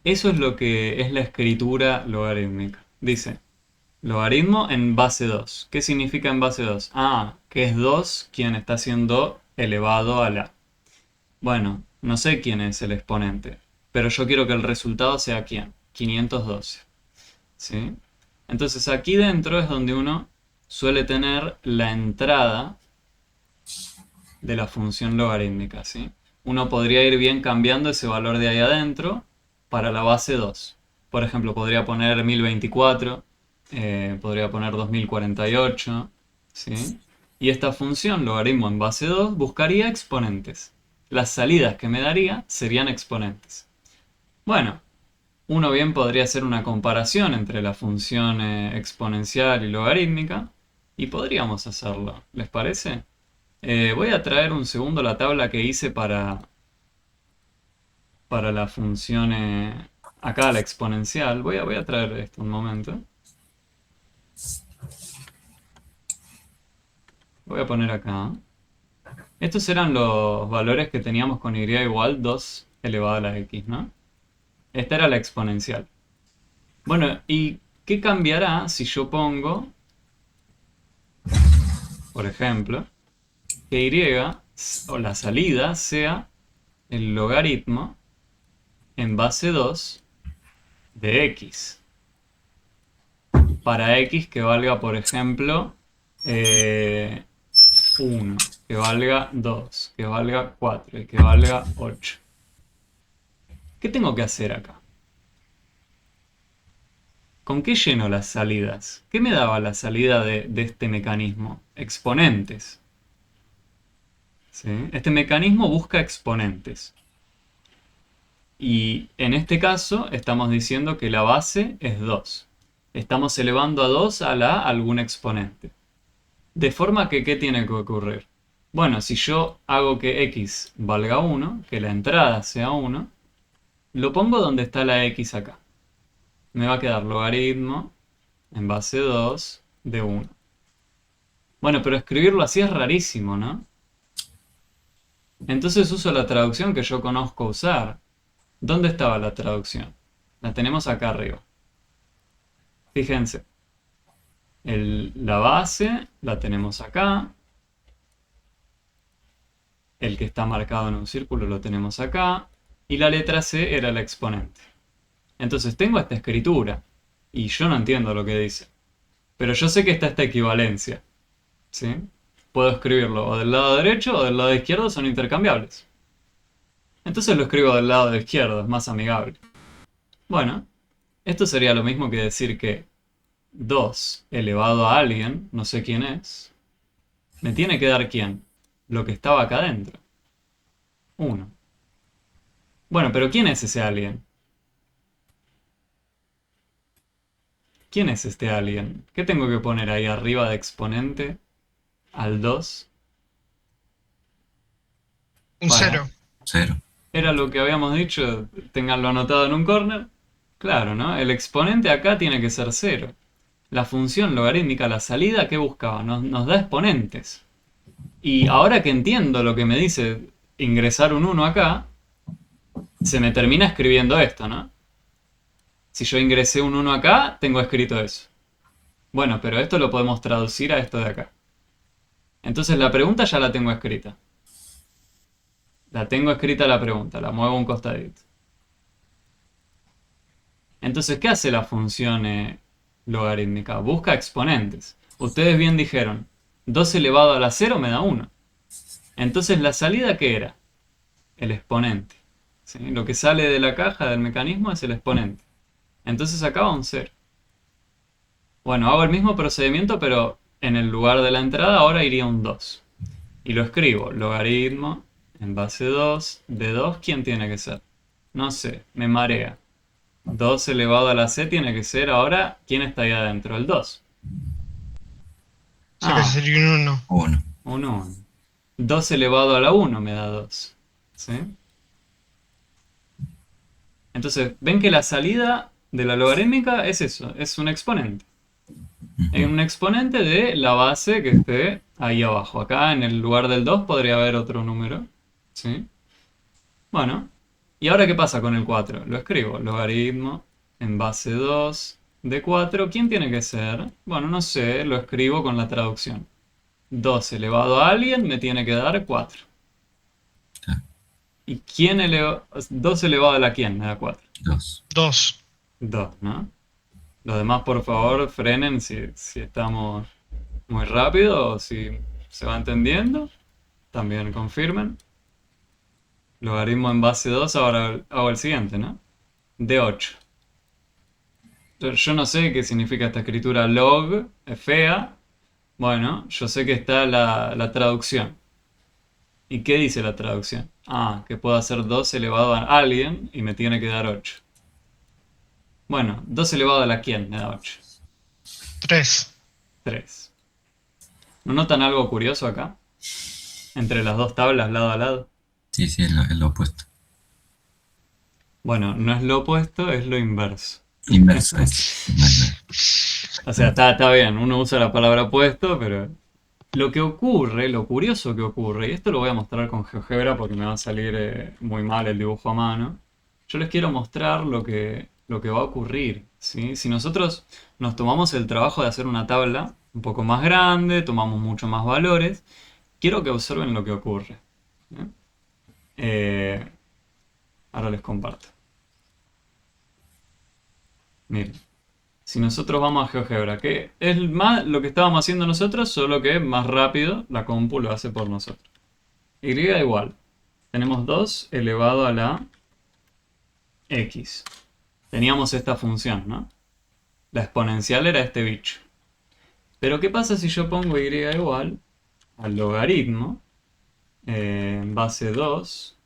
S1: Eso es lo que es la escritura logarítmica. Dice, logaritmo en base 2. ¿Qué significa en base 2? Ah, que es 2 quien está siendo elevado a la. Bueno, no sé quién es el exponente, pero yo quiero que el resultado sea quién. 512. ¿Sí? Entonces aquí dentro es donde uno suele tener la entrada de la función logarítmica. ¿Sí? Uno podría ir bien cambiando ese valor de ahí adentro para la base 2. Por ejemplo, podría poner 1024, podría poner 2048, ¿sí? Y esta función, logaritmo en base 2, buscaría exponentes. Las salidas que me daría serían exponentes. Bueno, uno bien podría hacer una comparación entre la función exponencial y logarítmica, y podríamos hacerlo. ¿Les parece? Voy a traer un segundo la tabla que hice para la función, acá la exponencial. Voy a traer esto un momento. Voy a poner acá. Estos eran los valores que teníamos con y igual 2 elevado a la x, ¿no? Esta era la exponencial. Bueno, ¿y qué cambiará si yo pongo, por ejemplo, que y o la salida sea el logaritmo en base 2 de x? Para x que valga, por ejemplo, 1, que valga 2, que valga 4 y que valga 8. ¿Qué tengo que hacer acá? ¿Con qué lleno las salidas? ¿Qué me daba la salida de este mecanismo? Exponentes. ¿Sí? Este mecanismo busca exponentes. Y en este caso estamos diciendo que la base es 2. Estamos elevando a 2 a algún exponente. De forma que, ¿qué tiene que ocurrir? Bueno, si yo hago que x valga 1, que la entrada sea 1, lo pongo donde está la x acá. Me va a quedar logaritmo en base 2 de 1. Bueno, pero escribirlo así es rarísimo, ¿no? Entonces uso la traducción que yo conozco usar. ¿Dónde estaba la traducción? La tenemos acá arriba. Fíjense. La base la tenemos acá. El que está marcado en un círculo lo tenemos acá. Y la letra C era la exponente. Entonces tengo esta escritura. Y yo no entiendo lo que dice. Pero yo sé que está esta equivalencia. ¿Sí? Puedo escribirlo o del lado derecho o del lado izquierdo, son intercambiables. Entonces lo escribo del lado izquierdo, es más amigable. Bueno, esto sería lo mismo que decir que 2 elevado a alguien, no sé quién es, me tiene que dar quién, lo que estaba acá adentro. 1. Bueno, pero ¿quién es ese alguien? ¿Quién es este alguien? ¿Qué tengo que poner ahí arriba de exponente al 2?
S5: Un
S1: Bueno,
S5: 0.
S2: 0.
S1: era lo que habíamos dicho, tenganlo anotado en un corner. Claro, ¿no? El exponente acá tiene que ser 0. La función logarítmica, la salida, ¿qué buscaba? Nos da exponentes. Y ahora que entiendo lo que me dice ingresar un 1 acá, se me termina escribiendo esto, ¿no? Si yo ingresé un 1 acá, tengo escrito eso. Bueno, pero esto lo podemos traducir a esto de acá. Entonces la pregunta ya la tengo escrita. La tengo escrita la pregunta, la muevo un costadito. Entonces, ¿qué hace la función logarítmica? Busca exponentes. Ustedes bien dijeron, 2 elevado a la 0 me da 1. Entonces, ¿la salida qué era? El exponente. ¿Sí? Lo que sale de la caja del mecanismo es el exponente. Entonces acá va un 0. Bueno, hago el mismo procedimiento, pero en el lugar de la entrada ahora iría un 2. Y lo escribo, logaritmo en base 2 de 2, ¿quién tiene que ser? No sé, me marea. 2 elevado a la c tiene que ser ahora, ¿quién está ahí adentro? El 2.
S5: O sea que
S1: Ah,
S5: sería un 1.
S2: 1.
S1: un 1. 2 elevado a la 1 me da 2. ¿Sí? Entonces, ven que la salida de la logarítmica es eso, es un exponente. Es un exponente de la base que esté ahí abajo. Acá en el lugar del 2 podría haber otro número. ¿Sí? Bueno, ¿y ahora qué pasa con el 4? Lo escribo, logaritmo en base 2 de 4. ¿Quién tiene que ser? Bueno, no sé, lo escribo con la traducción. 2 elevado a alguien me tiene que dar 4. ¿Y quién elevado? 2 elevado a la quién me da 4.
S2: 2.
S5: 2.
S1: 2, ¿no? Los demás, por favor, frenen si estamos muy rápido o si se va entendiendo. También confirmen. Logaritmo en base 2, ahora hago el siguiente, ¿no? De 8. Yo no sé qué significa esta escritura log, es fea. Bueno, yo sé que está la traducción. ¿Y qué dice la traducción? Ah, que puedo hacer 2 elevado a alguien y me tiene que dar 8. Bueno, 2 elevado a la quién me da 8.
S5: 3.
S1: 3. ¿No notan algo curioso acá? Entre las dos tablas lado a lado.
S2: Sí, sí, es lo opuesto.
S1: Bueno, no es lo opuesto, es lo inverso.
S2: Inverso es.
S1: O sea, está bien, uno usa la palabra opuesto, pero lo que ocurre, lo curioso que ocurre, y esto lo voy a mostrar con GeoGebra porque me va a salir muy mal el dibujo a mano, yo les quiero mostrar lo que va a ocurrir, ¿sí? Si nosotros nos tomamos el trabajo de hacer una tabla un poco más grande, tomamos mucho más valores, quiero que observen lo que ocurre. ¿Sí? Ahora les comparto. Miren. Si nosotros vamos a GeoGebra, que es más lo que estábamos haciendo nosotros, solo que más rápido la compu lo hace por nosotros. Y igual. Tenemos 2 elevado a la x. Teníamos esta función, ¿no? La exponencial era este bicho. Pero ¿qué pasa si yo pongo y igual al logaritmo en base 2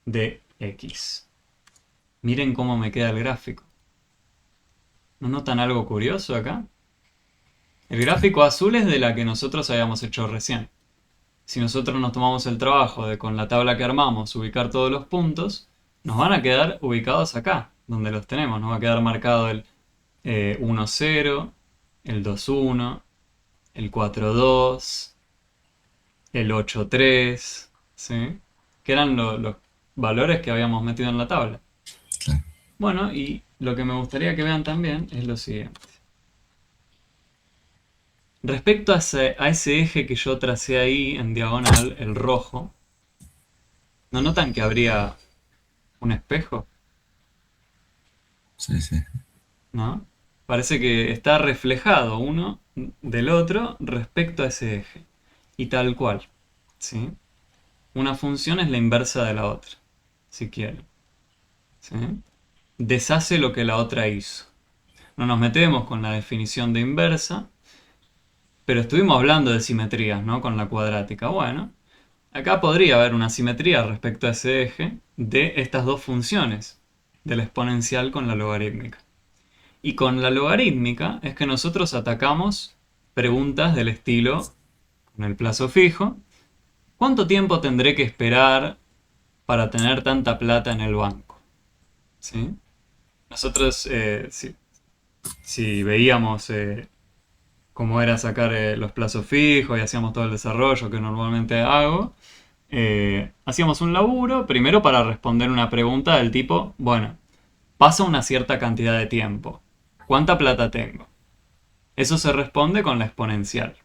S1: de x? Miren cómo me queda el gráfico. ¿No notan algo curioso acá? El gráfico azul es de la que nosotros habíamos hecho recién. Si nosotros nos tomamos el trabajo de con la tabla que armamos ubicar todos los puntos, nos van a quedar ubicados acá, donde los tenemos. Nos va a quedar marcado el 1, 0, el 2, 1, el 4, 2, el 8, 3, ¿sí? Que eran los valores que habíamos metido en la tabla.
S2: Claro.
S1: Bueno, y lo que me gustaría que vean también es lo siguiente. Respecto a ese eje que yo tracé ahí en diagonal, el rojo, ¿no notan que habría un espejo?
S2: Sí, sí.
S1: ¿No? Parece que está reflejado uno del otro respecto a ese eje. Y tal cual, ¿sí? Una función es la inversa de la otra, si quieren. ¿Sí? Deshace lo que la otra hizo. No nos metemos con la definición de inversa, pero estuvimos hablando de simetrías, ¿no? Con la cuadrática. Bueno, acá podría haber una simetría respecto a ese eje de estas dos funciones, de la exponencial con la logarítmica. Y con la logarítmica es que nosotros atacamos preguntas del estilo, con el plazo fijo, ¿cuánto tiempo tendré que esperar para tener tanta plata en el banco? ¿Sí? Nosotros, si veíamos cómo era sacar los plazos fijos y hacíamos todo el desarrollo que normalmente hago, hacíamos un laburo primero para responder una pregunta del tipo, bueno, pasa una cierta cantidad de tiempo, ¿cuánta plata tengo? Eso se responde con la exponencial.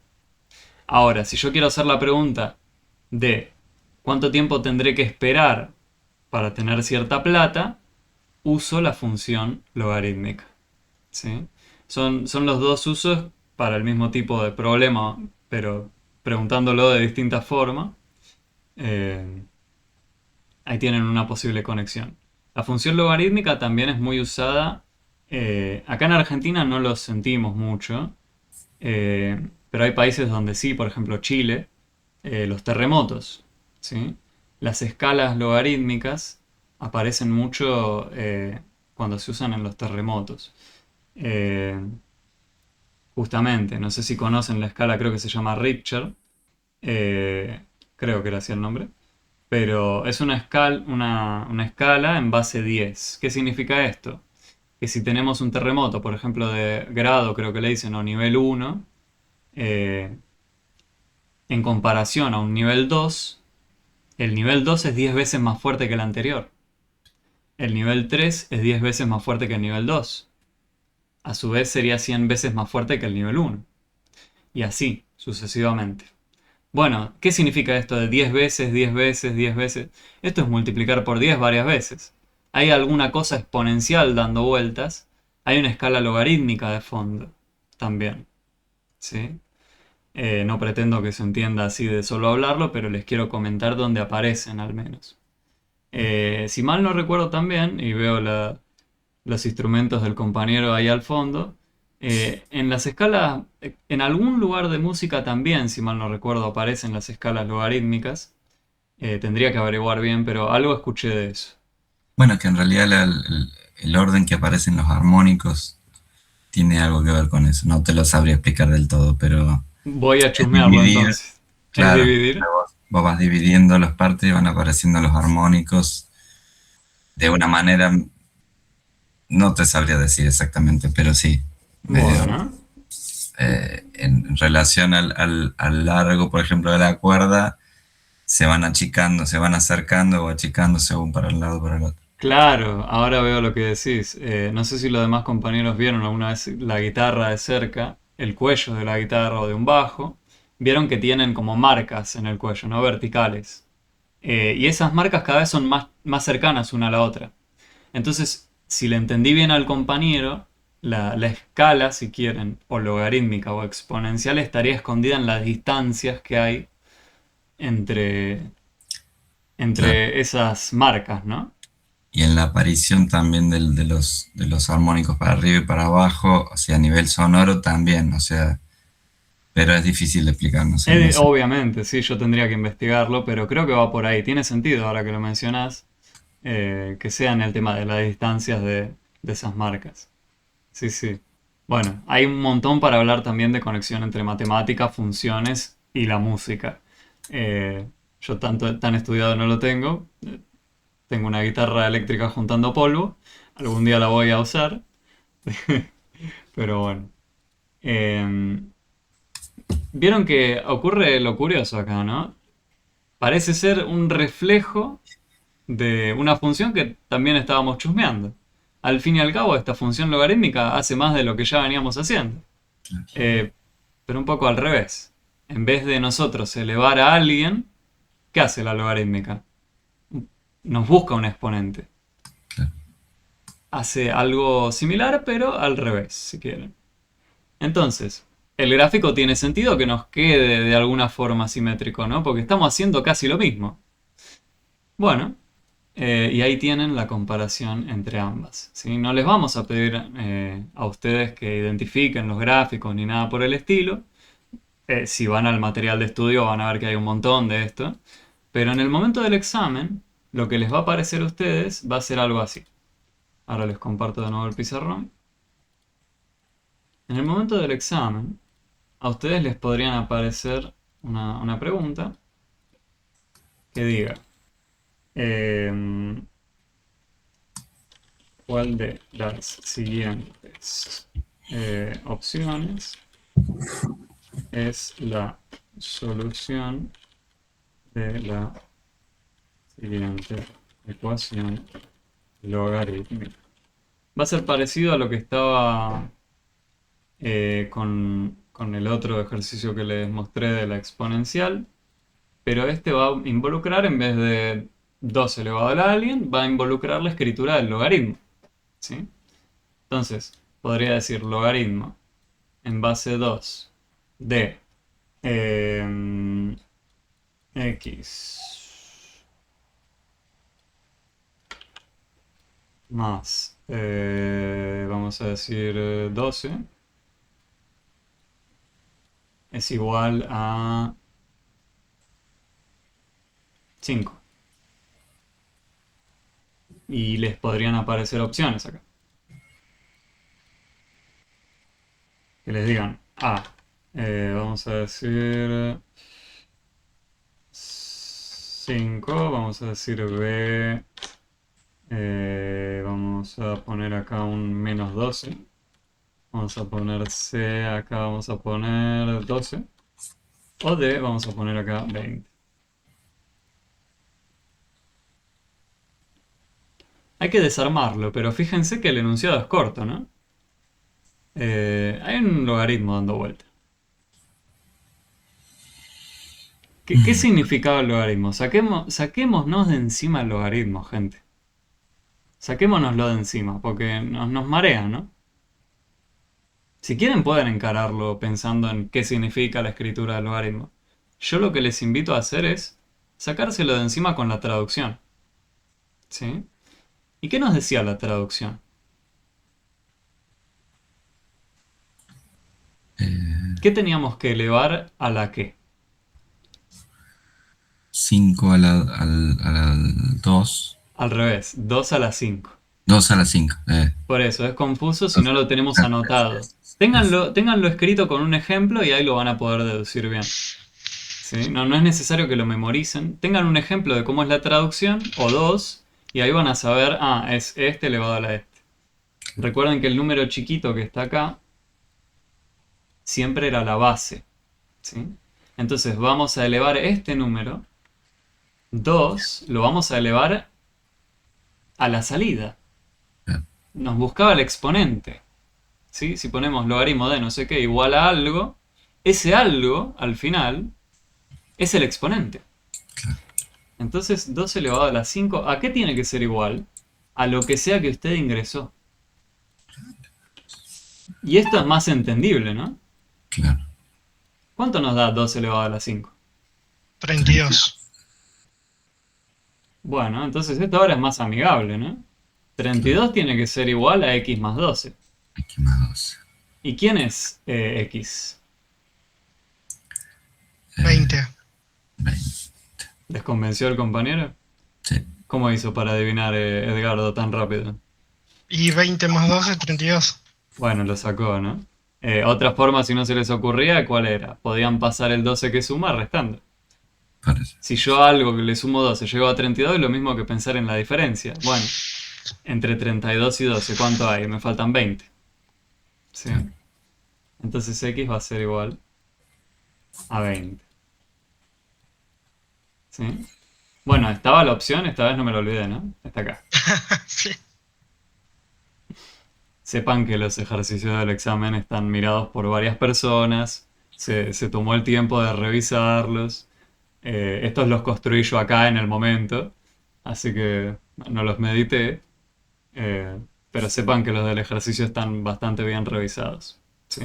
S1: Ahora, si yo quiero hacer la pregunta de cuánto tiempo tendré que esperar para tener cierta plata, uso la función logarítmica. ¿Sí? Son los dos usos para el mismo tipo de problema, pero preguntándolo de distinta forma. Ahí tienen una posible conexión. La función logarítmica también es muy usada. Acá en Argentina no lo sentimos mucho, pero hay países donde sí, por ejemplo Chile, los terremotos, ¿sí? Las escalas logarítmicas aparecen mucho cuando se usan en los terremotos. Eh, Justamente, no sé si conocen la escala, creo que se llama Richter, creo que era así el nombre, pero es una escala en base 10. ¿Qué significa esto? Que si tenemos un terremoto, por ejemplo, de grado, creo que le dicen, o nivel 1, en comparación a un nivel 2, el nivel 2 es 10 veces más fuerte que el anterior. El nivel 3 es 10 veces más fuerte que el nivel 2. A su vez sería 100 veces más fuerte que el nivel 1. Y así, sucesivamente. Bueno, ¿qué significa esto de 10 veces, 10 veces, 10 veces? Esto es multiplicar por 10 varias veces. Hay alguna cosa exponencial dando vueltas. Hay una escala logarítmica de fondo también. ¿Sí? No pretendo que se entienda así de solo hablarlo, pero les quiero comentar dónde aparecen al menos. Si mal no recuerdo también, y veo los instrumentos del compañero ahí al fondo, en las escalas, en algún lugar de música también, si mal no recuerdo, aparecen las escalas logarítmicas. Tendría que averiguar bien, pero algo escuché de eso.
S2: Bueno, que en realidad el orden que aparecen los armónicos tiene algo que ver con eso. No te lo sabría explicar del todo, pero
S1: Voy a
S2: es
S1: chusmearlo
S2: dividir,
S1: entonces. ¿Es
S2: claro.
S1: dividir?
S2: Vos vas dividiendo las partes y van apareciendo los armónicos de una manera, no te sabría decir exactamente, pero sí.
S1: Bueno.
S2: En relación al largo, por ejemplo, de la cuerda, se van achicando, se van acercando o achicando según para un lado o para el otro.
S1: Claro, ahora veo lo que decís. No sé si los demás compañeros vieron alguna vez la guitarra de cerca, el cuello de la guitarra o de un bajo. Vieron que tienen como marcas en el cuello, ¿no? Verticales. Y esas marcas cada vez son más cercanas una a la otra. Entonces, si le entendí bien al compañero, la escala, si quieren, o logarítmica o exponencial, estaría escondida en las distancias que hay entre,
S2: Claro.
S1: entre esas marcas, ¿no?
S2: Y en la aparición también de los armónicos para arriba y para abajo, o sea, a nivel sonoro también, o sea, pero es difícil de explicar, no sé, no sé.
S1: Obviamente, sí, yo tendría que investigarlo, pero creo que va por ahí. Tiene sentido ahora que lo mencionas, que sea en el tema de las distancias de esas marcas. Sí, sí. Bueno, hay un montón para hablar también de conexión entre matemáticas, funciones y la música. Eh, yo tan estudiado no lo tengo. Tengo una guitarra eléctrica juntando polvo. Algún día la voy a usar. Pero bueno. Eh, Vieron que ocurre lo curioso acá, ¿no? Parece ser un reflejo de una función que también estábamos chusmeando. Al fin y al cabo, esta función logarítmica hace más de lo que ya veníamos haciendo. Eh, pero un poco al revés. En vez de nosotros elevar a alguien, ¿qué hace la logarítmica? Nos busca un exponente.
S2: Claro.
S1: Hace algo similar, pero al revés, si quieren. Entonces, el gráfico tiene sentido que nos quede de alguna forma simétrico, ¿no? Porque estamos haciendo casi lo mismo. Bueno, y ahí tienen la comparación entre ambas, ¿sí? No les vamos a pedir a ustedes que identifiquen los gráficos ni nada por el estilo. Si van al material de estudio van a ver que hay un montón de esto. Pero en el momento del examen, lo que les va a aparecer a ustedes va a ser algo así. Ahora les comparto de nuevo el pizarrón. En el momento del examen, a ustedes les podrían aparecer una pregunta que diga, em, ¿cuál de las siguientes opciones es la solución de la siguiente ecuación logarítmica? Va a ser parecido a lo que estaba con el otro ejercicio que les mostré de la exponencial, pero este va a involucrar, en vez de 2 elevado al alguien, va a involucrar la escritura del logaritmo, ¿sí? Entonces, podría decir logaritmo en base 2 de x más, vamos a decir 12, es igual a 5. Y les podrían aparecer opciones acá. Que les digan A, vamos a decir 5, vamos a decir B, vamos a poner acá un menos 12. Vamos a poner C, acá vamos a poner 12. O D, vamos a poner acá 20. Hay que desarmarlo, pero fíjense que el enunciado es corto, ¿no? Hay un logaritmo dando vuelta. ¿Qué significaba el logaritmo? Saquémonos de encima el logaritmo, gente. Saquémonoslo de encima, porque nos marea, ¿no? Si quieren pueden encararlo pensando en qué significa la escritura del logaritmo. Yo lo que les invito a hacer es sacárselo de encima con la traducción. ¿Sí? ¿Y qué nos decía la traducción? ¿Qué teníamos que elevar a la qué?
S2: 5 a la 2.
S1: Al revés, 2 a la 5.
S2: 2 a la 5.
S1: Por eso, es confuso si no lo tenemos anotado. Ténganlo escrito con un ejemplo y ahí lo van a poder deducir bien. ¿Sí? No es necesario que lo memoricen. Tengan un ejemplo de cómo es la traducción, o dos, y ahí van a saber, es este elevado a la este. Recuerden que el número chiquito que está acá siempre era la base. ¿Sí? Entonces vamos a elevar este número, 2, lo vamos a elevar a la salida. Nos buscaba el exponente. ¿Sí? Si ponemos logaritmo de no sé qué igual a algo, ese algo, al final, es el exponente. Entonces 2 elevado a la 5, ¿a qué tiene que ser igual? A lo que sea que usted ingresó. Y esto es más entendible, ¿no?
S2: Claro.
S1: ¿Cuánto nos da 2 elevado a la 5?
S5: 32.
S1: Bueno, entonces esto ahora es más amigable, ¿no? 32 tiene que ser igual a x más 12.
S2: X más 12.
S1: ¿Y quién es x?
S5: 20.
S2: 20.
S1: ¿Les convenció el compañero?
S2: Sí.
S1: ¿Cómo hizo para adivinar Edgardo tan rápido?
S5: Y 20 más 12, 32.
S1: Bueno, lo sacó, ¿no? Otra forma, si no se les ocurría, ¿cuál era? Podían pasar el 12 que suma restando.
S2: Por eso.
S1: Si yo a algo que le sumo 12 llego a 32, es lo mismo que pensar en la diferencia. Bueno, entre 32 y 12, ¿cuánto hay? Me faltan 20. ¿Sí?
S2: Claro.
S1: Entonces x va a ser igual a 20. ¿Sí? Bueno, estaba la opción, esta vez no me lo olvidé, ¿no? Está acá.
S5: Sí.
S1: Sepan que los ejercicios del examen están mirados por varias personas, se tomó el tiempo de revisarlos. Estos los construí yo acá en el momento, así que no los medité, eh, pero sepan que los del ejercicio están bastante bien revisados. ¿Sí?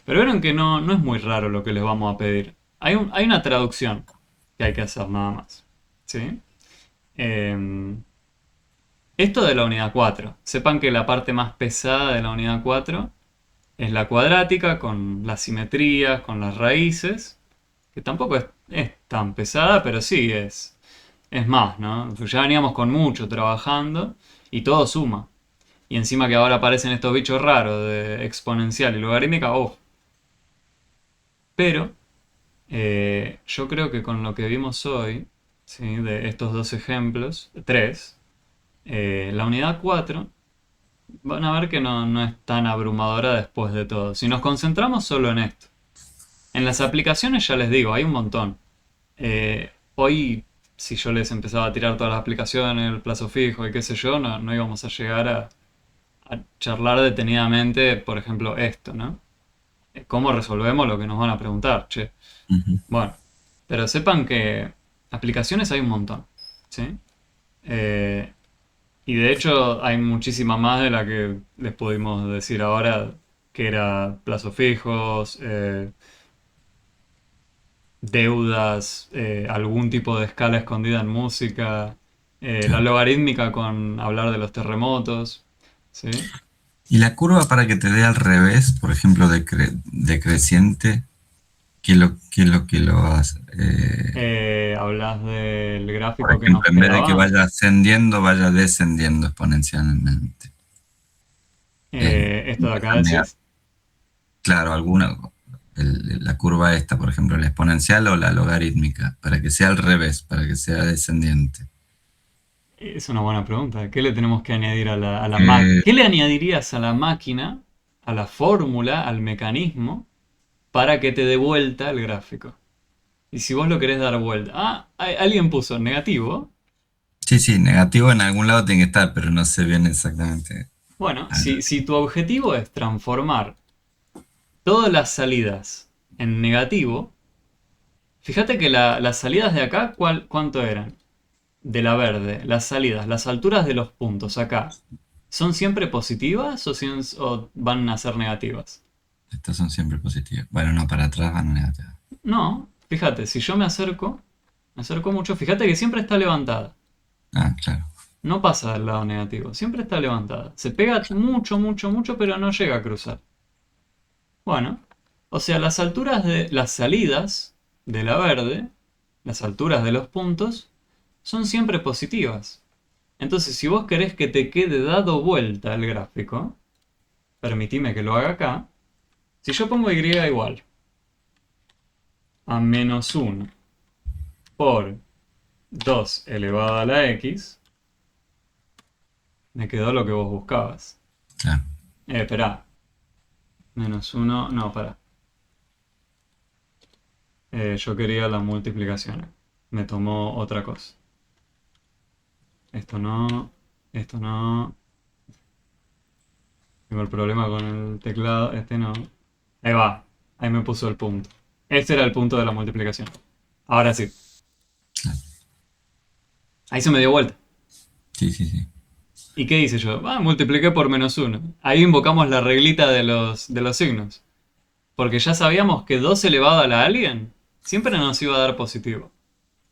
S1: Pero vieron que no es muy raro lo que les vamos a pedir. Hay una traducción que hay que hacer nada más. ¿Sí? Em, Esto de la unidad 4. Sepan que la parte más pesada de la unidad 4 es la cuadrática, con las simetrías, con las raíces, que tampoco es tan pesada, pero sí es más, ¿no? Ya veníamos con mucho trabajando y todo suma. Y encima que ahora aparecen estos bichos raros de exponencial y logarítmica, ¡oh! Pero yo creo que con lo que vimos hoy, ¿sí? De estos dos ejemplos, tres, la unidad 4 van a ver que no es tan abrumadora después de todo. Si nos concentramos solo en esto. En las aplicaciones ya les digo, hay un montón. Hoy, si yo les empezaba a tirar todas las aplicaciones, el plazo fijo y qué sé yo, no íbamos a llegar a charlar detenidamente, por ejemplo, esto, ¿no? ¿Cómo resolvemos lo que nos van a preguntar? Che.
S2: Ujú.
S1: Bueno, pero sepan que aplicaciones hay un montón, ¿sí? Eh, y de hecho hay muchísima más de la que les pudimos decir ahora, que era plazos fijos, deudas, algún tipo de escala escondida en música, la
S2: Claro.
S1: logarítmica con hablar de los terremotos, ¿sí?
S2: Y la curva para que te dé al revés, por ejemplo, decreciente, qué es lo que lo hace?
S1: Hablas del
S2: Por
S1: gráfico que nos
S2: ejemplo, en vez de que
S1: quedaba.
S2: vaya ascendiendo, vaya descendiendo exponencialmente.
S1: Esto de acá
S2: Cambia,
S1: decís.
S2: claro, la curva esta, por ejemplo, la exponencial o la logarítmica, para que sea al revés, para que sea descendiente.
S1: Es una buena pregunta. ¿Qué le tenemos que añadir a la máquina?
S2: Eh,
S1: ¿Qué le añadirías a la máquina, a la fórmula, al mecanismo, para que te dé vuelta el gráfico? Y si vos lo querés dar vuelta. Ah, alguien puso negativo.
S2: sí, sí, negativo en algún lado tiene que estar, pero no sé bien exactamente.
S1: Bueno,
S2: Ah,
S1: si tu objetivo es transformar todas las salidas en negativo, fíjate que las salidas de acá, ¿cuánto eran? De la verde, las salidas, las alturas de los puntos acá, ¿son siempre positivas o van a ser negativas?
S2: estas son siempre positivas. Bueno, no, para atrás van negativas.
S1: No, fíjate, si yo me acerco mucho, fíjate que siempre está levantada.
S2: Ah, claro.
S1: No pasa del lado negativo, siempre está levantada. Se pega mucho, mucho, mucho, pero no llega a cruzar. Bueno, o sea, las alturas de las salidas de la verde, las alturas de los puntos, son siempre positivas. Entonces, si vos querés que te quede dado vuelta el gráfico, permitime que lo haga acá. Si yo pongo y igual a menos 1 por 2 elevado a la x, me quedó lo que vos buscabas.
S2: Claro.
S1: Esperá. Menos 1, no, pará. Yo quería la multiplicación. Me tomó otra cosa. Esto no, esto no. Tengo el problema con el teclado, este no. Ahí va, ahí me puso el punto. Este era el punto de la multiplicación. Ahora sí.
S2: Claro.
S1: Ahí se me dio vuelta.
S2: Sí, sí, sí.
S1: ¿Y qué hice yo? Multipliqué por -1. Ahí invocamos la reglita de los signos. Porque ya sabíamos que 2 elevado a la alien siempre nos iba a dar positivo.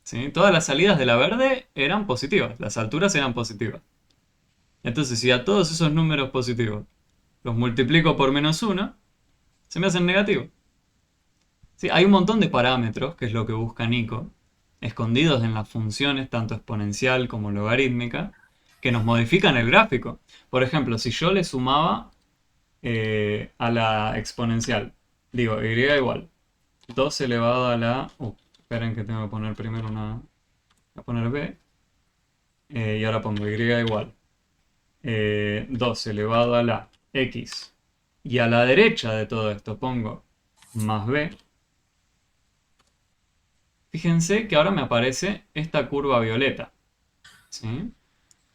S1: ¿Sí? Todas las salidas de la verde eran positivas, las alturas eran positivas. Entonces, si a todos esos números positivos los multiplico por -1, se me hacen negativos. ¿Sí? Hay un montón de parámetros, que es lo que busca Nico, escondidos en las funciones, tanto exponencial como logarítmica, que nos modifican el gráfico. Por ejemplo, si yo le sumaba a la exponencial, digo, y igual 2 elevado a la... esperen que tengo que poner primero una... Voy a poner b. Y ahora pongo y igual 2 elevado a la x. Y a la derecha de todo esto pongo más b. Fíjense que ahora me aparece esta curva violeta. ¿Sí?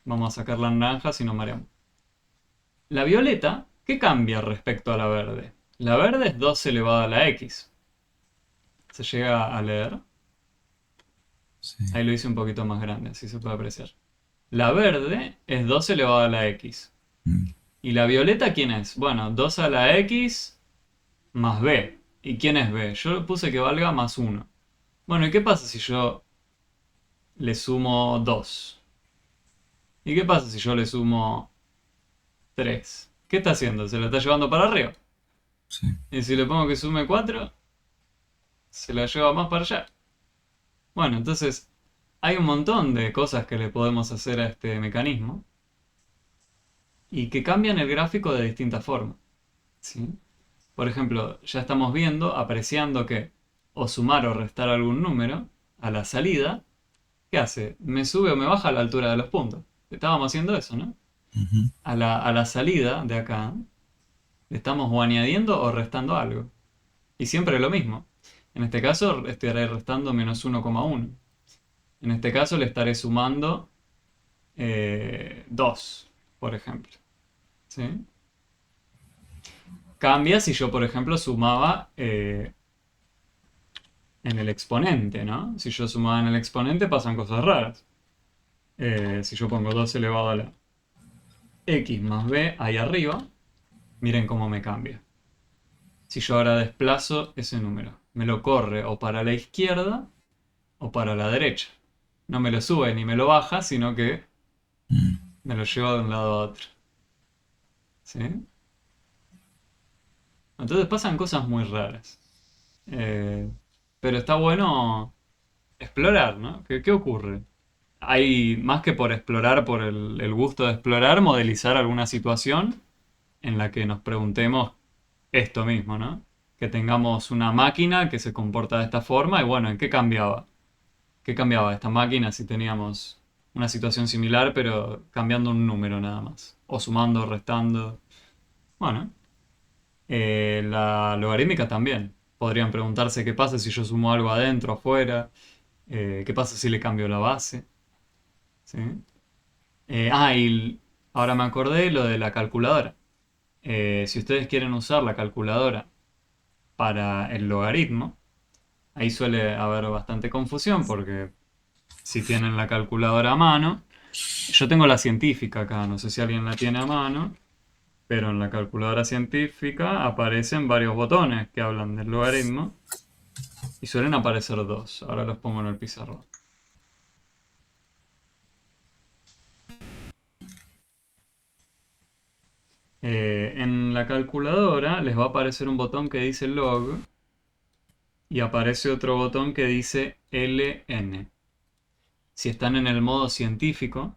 S1: Vamos a sacar la naranja si no mareamos. La violeta, ¿qué cambia respecto a la verde? La verde es 2 elevado a la x. ¿Se llega a leer?
S2: Sí.
S1: Ahí lo hice un poquito más grande, así se puede apreciar. La verde es 2 elevado a la x.
S2: Mm.
S1: ¿Y la violeta quién es? Bueno, 2 a la x más b. ¿Y quién es b? Yo puse que valga +1. Bueno, ¿y qué pasa si yo le sumo 2? ¿Y qué pasa si yo le sumo 3? ¿Qué está haciendo? ¿Se lo está llevando para arriba?
S2: Sí.
S1: Y si le pongo que sume 4, se la lleva más para allá. Bueno, entonces hay un montón de cosas que le podemos hacer a este mecanismo y que cambian el gráfico de distintas formas. ¿Sí? Por ejemplo, ya estamos viendo, apreciando que o sumar o restar algún número a la salida, ¿qué hace? Me sube o me baja la altura de los puntos. Estábamos haciendo eso, ¿no?
S2: Ujú.
S1: A la salida de acá, le estamos o añadiendo o restando algo. Y siempre lo mismo. En este caso estaré restando -1,1. En este caso le estaré sumando 2, por ejemplo. ¿Sí? Cambia si yo, por ejemplo, sumaba en el exponente, ¿no? Si yo sumaba en el exponente pasan cosas raras. Si yo pongo 2 elevado a la x más b ahí arriba, miren cómo me cambia. Si yo ahora desplazo ese número, me lo corre o para la izquierda o para la derecha. No me lo sube ni me lo baja, sino que
S2: Mm.
S1: me lo lleva de un lado a otro. ¿Sí? Entonces pasan cosas muy raras. Pero está bueno explorar, ¿no? ¿Qué ocurre? Hay más que por explorar, por el gusto de explorar, modelizar alguna situación en la que nos preguntemos esto mismo, ¿no? Que tengamos una máquina que se comporta de esta forma y bueno, ¿en qué cambiaba? ¿Qué cambiaba esta máquina si teníamos una situación similar pero cambiando un número nada más? O sumando, o restando. Bueno, la logarítmica también. Podrían preguntarse qué pasa si yo sumo algo adentro, afuera. ¿Qué pasa si le cambio la base? ¿Sí? Y ahora me acordé lo de la calculadora. Si ustedes quieren usar la calculadora para el logaritmo, ahí suele haber bastante confusión porque si tienen la calculadora a mano, yo tengo la científica acá, no sé si alguien la tiene a mano, pero en la calculadora científica aparecen varios botones que hablan del logaritmo y suelen aparecer dos. Ahora los pongo en el pizarrón. En la calculadora les va a aparecer un botón que dice log y aparece otro botón que dice ln. Si están en el modo científico,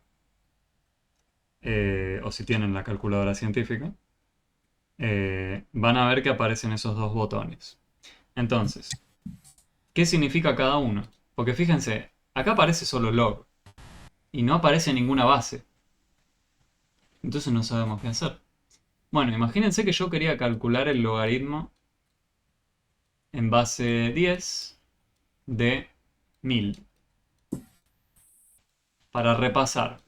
S1: o si tienen la calculadora científica, van a ver que aparecen esos dos botones. Entonces, ¿qué significa cada uno? Porque fíjense, acá aparece solo log y no aparece ninguna base. Entonces no sabemos qué hacer. Bueno, imagínense que yo quería calcular el logaritmo en base 10 de 1000. Para repasar,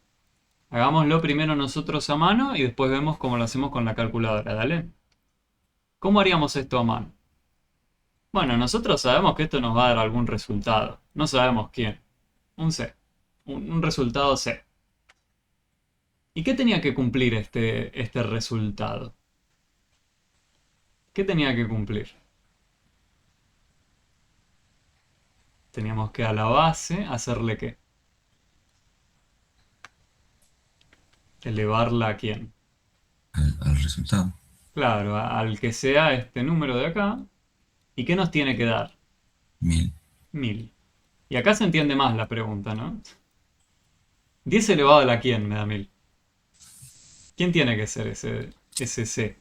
S1: hagámoslo primero nosotros a mano y después vemos cómo lo hacemos con la calculadora, ¿dale? ¿Cómo haríamos esto a mano? Bueno, nosotros sabemos que esto nos va a dar algún resultado. No sabemos quién. Un C. Un resultado C. ¿Y qué tenía que cumplir este resultado? ¿Qué tenía que cumplir? Teníamos que a la base hacerle ¿qué? ¿Elevarla a quién?
S2: al resultado.
S1: Claro, al que sea este número de acá. ¿Y qué nos tiene que dar?
S2: 1000.
S1: 1000. Y acá se entiende más la pregunta, ¿no? 10 elevado a la quién me da 1000. ¿Quién tiene que ser ese C?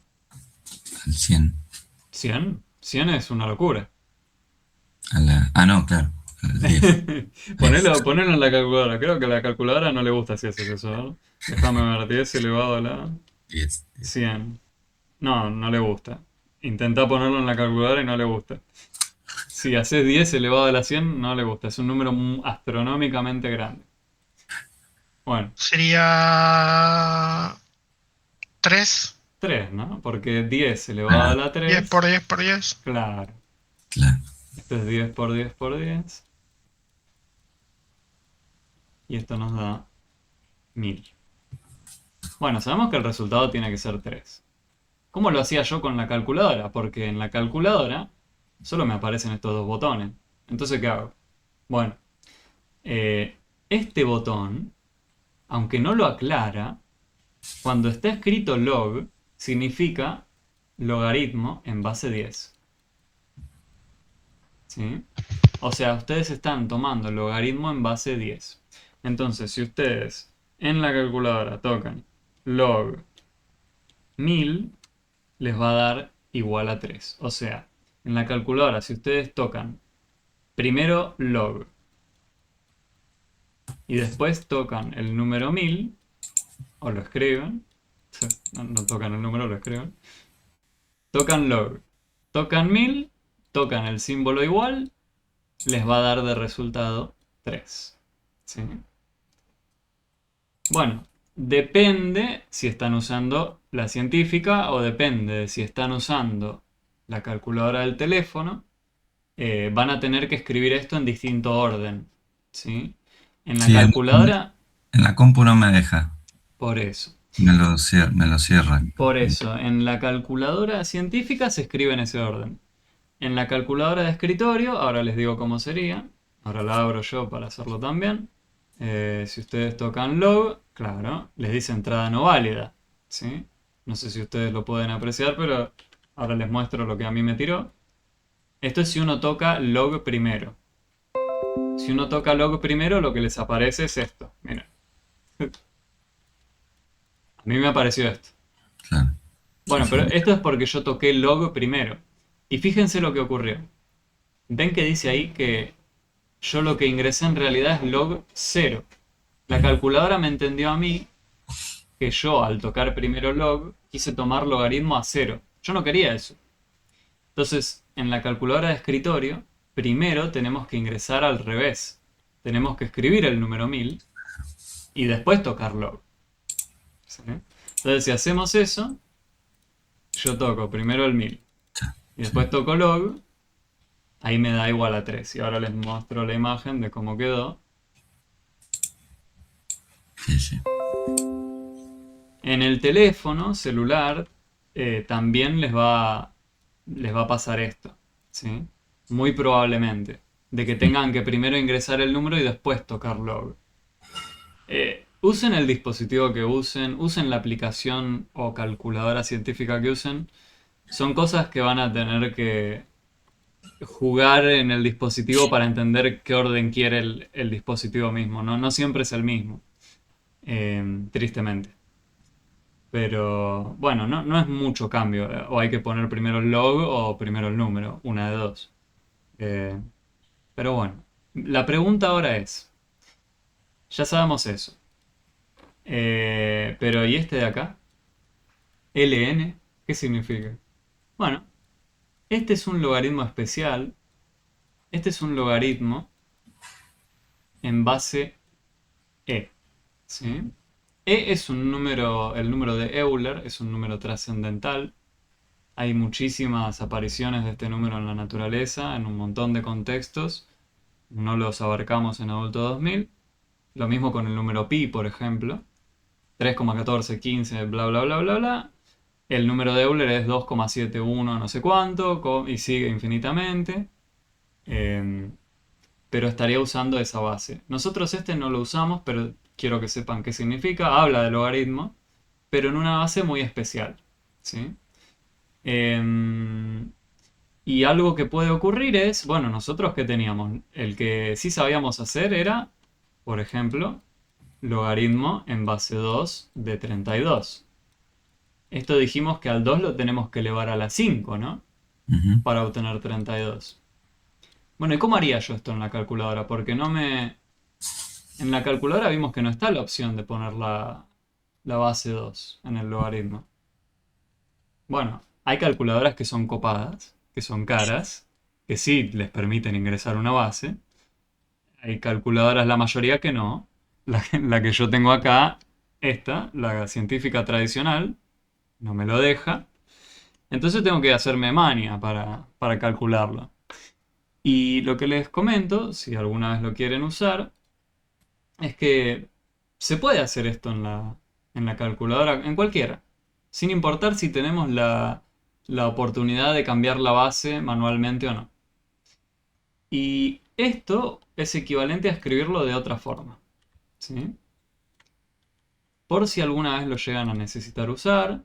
S2: Al 100.
S1: ¿100? 100 es una locura.
S2: No, claro. Al 10.
S1: Ponelo en la calculadora. Creo que a la calculadora no le gusta si haces eso, ¿no? Déjame ver, 10 elevado a la
S2: 10.
S1: 100. No, no le gusta. Intenta ponerlo en la calculadora y no le gusta. Si haces 10 elevado a la 100, no le gusta. Es un número astronómicamente grande. Bueno,
S5: Sería 3.
S1: 3, ¿no? Porque 10 elevado a la
S5: 10
S1: 3,
S5: por 10 por 10.
S1: claro.
S2: Claro.
S1: Esto es 10 por 10 por 10. Y esto nos da 1000. Bueno, sabemos que el resultado tiene que ser 3. ¿Cómo lo hacía yo con la calculadora? Porque en la calculadora solo me aparecen estos dos botones. Entonces, ¿qué hago? Bueno, este botón, aunque no lo aclara, cuando está escrito log, significa logaritmo en base 10. ¿Sí? O sea, ustedes están tomando logaritmo en base 10. Entonces, si ustedes en la calculadora tocan log 1000, les va a dar igual a 3. O sea, en la calculadora, si ustedes tocan primero log y después tocan el número 1000, o lo escriben, no tocan el número, lo escriben, tocan log, tocan 1000, tocan el símbolo igual, les va a dar de resultado 3. ¿Sí? Bueno, depende si están usando la científica o depende de si están usando la calculadora del teléfono. Van a tener que escribir esto en distinto orden. ¿Sí? En la
S2: Sí,
S1: calculadora,
S2: en la compu no me deja.
S1: por eso.
S2: Me lo cierra.
S1: Por eso, en la calculadora científica se escribe en ese orden. En la calculadora de escritorio, ahora les digo cómo sería. Ahora la abro yo para hacerlo también. Si ustedes tocan log, claro, les dice entrada no válida. ¿Sí? No sé si ustedes lo pueden apreciar, pero ahora les muestro lo que a mí me tiró. Esto es si uno toca log primero. Si uno toca log primero, lo que les aparece es esto. Miren. A mí me apareció esto.
S2: Claro.
S1: Bueno, pero esto es porque yo toqué log primero. Y fíjense lo que ocurrió. Ven que dice ahí que yo lo que ingresé en realidad es log 0. La calculadora me entendió a mí que yo al tocar primero log quise tomar logaritmo a 0. Yo no quería eso. Entonces, en la calculadora de escritorio, primero tenemos que ingresar al revés. Tenemos que escribir el número 1000 y después tocar log. ¿Sí? Entonces, si hacemos eso, yo toco primero el 1000 y después toco log, ahí me da igual a 3. Y ahora les muestro la imagen de cómo quedó.
S2: Sí, sí.
S1: En el teléfono celular también les va a pasar esto, ¿sí? Muy probablemente, de que tengan que primero ingresar el número y después tocar log. Usen el dispositivo que usen la aplicación o calculadora científica que usen. Son cosas que van a tener que jugar en el dispositivo para entender qué orden quiere el dispositivo mismo. No siempre es el mismo, tristemente. Pero bueno, no es mucho cambio. O hay que poner primero el log o primero el número, una de dos. Eh, pero bueno, la pregunta ahora es, ya sabemos eso. Pero ¿y este de acá? LN, ¿qué significa? Bueno, este es un logaritmo especial. Este es un logaritmo en base E. ¿Sí? E es un número, el número de Euler, es un número trascendental. Hay muchísimas apariciones de este número en la naturaleza, en un montón de contextos. No los abarcamos en Adulto 2000. Lo mismo con el número pi, por ejemplo. 3,1415, bla, bla, bla, bla, bla. El número de Euler es 2,71 no sé cuánto, y sigue infinitamente. Em, pero estaría usando esa base. Nosotros este no lo usamos, pero quiero que sepan qué significa. Habla de logaritmo, pero en una base muy especial. ¿Sí? Em, y algo que puede ocurrir es, bueno, nosotros que teníamos, el que sí sabíamos hacer era, por ejemplo, logaritmo en base 2 de 32. Esto dijimos que al 2 lo tenemos que elevar a la 5, ¿no?
S2: Ujú.
S1: Para obtener 32. Bueno, ¿y cómo haría yo esto en la calculadora? Porque no me... En la calculadora vimos que no está la opción de poner la base 2 en el logaritmo. Bueno, hay calculadoras que son copadas, que son caras, que sí les permiten ingresar una base. Hay calculadoras, la mayoría que no. La que yo tengo acá, esta, la científica tradicional, no me lo deja. Entonces tengo que hacerme maña para calcularlo. Y lo que les comento, si alguna vez lo quieren usar, es que se puede hacer esto en la calculadora, en cualquiera, sin importar si tenemos la oportunidad de cambiar la base manualmente o no. Y esto es equivalente a escribirlo de otra forma, ¿sí? Por si alguna vez lo llegan a necesitar usar,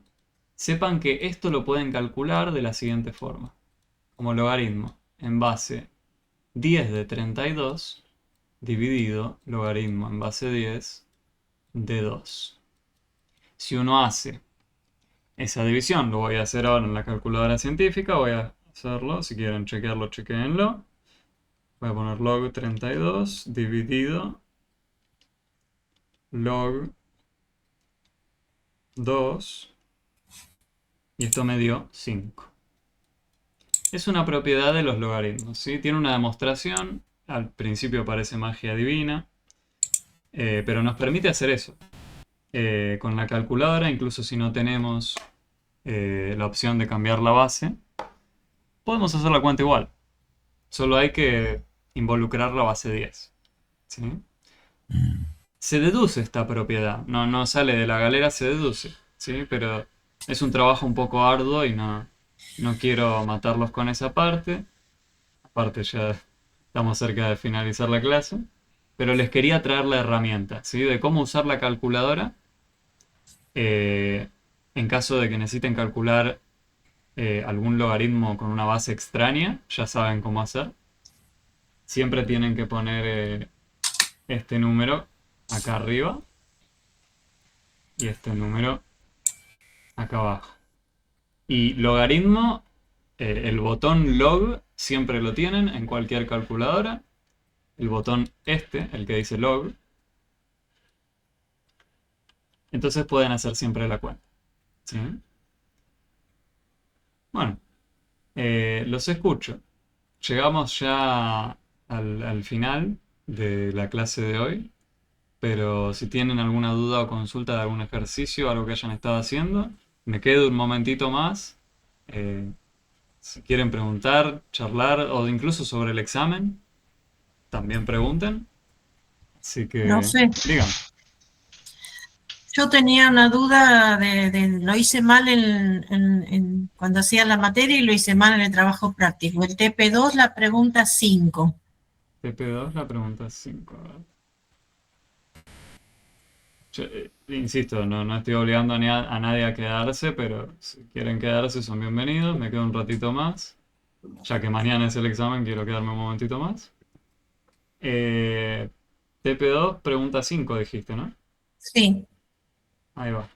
S1: sepan que esto lo pueden calcular de la siguiente forma, como logaritmo en base 10 de 32 dividido logaritmo en base 10 de 2. Si uno hace esa división, lo voy a hacer ahora en la calculadora científica, voy a hacerlo, si quieren chequearlo, chequeenlo. Voy a poner log 32 dividido log 2 y esto me dio 5. Es una propiedad de los logaritmos, ¿sí? Tiene una demostración, al principio parece magia divina, pero nos permite hacer eso. Con la calculadora, incluso si no tenemos la opción de cambiar la base, podemos hacer la cuenta igual. Solo hay que involucrar la base 10. ¿Sí? Se deduce esta propiedad. No sale de la galera, se deduce. ¿Sí? Pero es un trabajo un poco arduo y no quiero matarlos con esa parte. Aparte ya estamos cerca de finalizar la clase. Pero les quería traer la herramienta, ¿sí? De cómo usar la calculadora eh, en caso de que necesiten calcular algún logaritmo con una base extraña, ya saben cómo hacer. Siempre tienen que poner este número acá arriba y este número acá abajo. Y logaritmo, el botón log siempre lo tienen en cualquier calculadora. El botón este, el que dice log. Entonces pueden hacer siempre la cuenta. ¿Sí? Bueno, los escucho. Llegamos ya al final de la clase de hoy. Pero si tienen alguna duda o consulta de algún ejercicio, algo que hayan estado haciendo, me quedo un momentito más. Eh, si quieren preguntar, charlar o incluso sobre el examen, también pregunten. Así
S3: No
S1: que,
S3: sé,
S1: digan.
S3: yo tenía una duda lo hice mal cuando hacía la materia y lo hice mal en el trabajo práctico. El TP2, la pregunta 5.
S1: TP2, la pregunta 5. Insisto, no estoy obligando a nadie a quedarse, pero si quieren quedarse son bienvenidos. Me quedo un ratito más. Ya que mañana es el examen, quiero quedarme un momentito más. TP2, pregunta 5 dijiste, ¿no?
S3: Sí,
S1: Ahí va.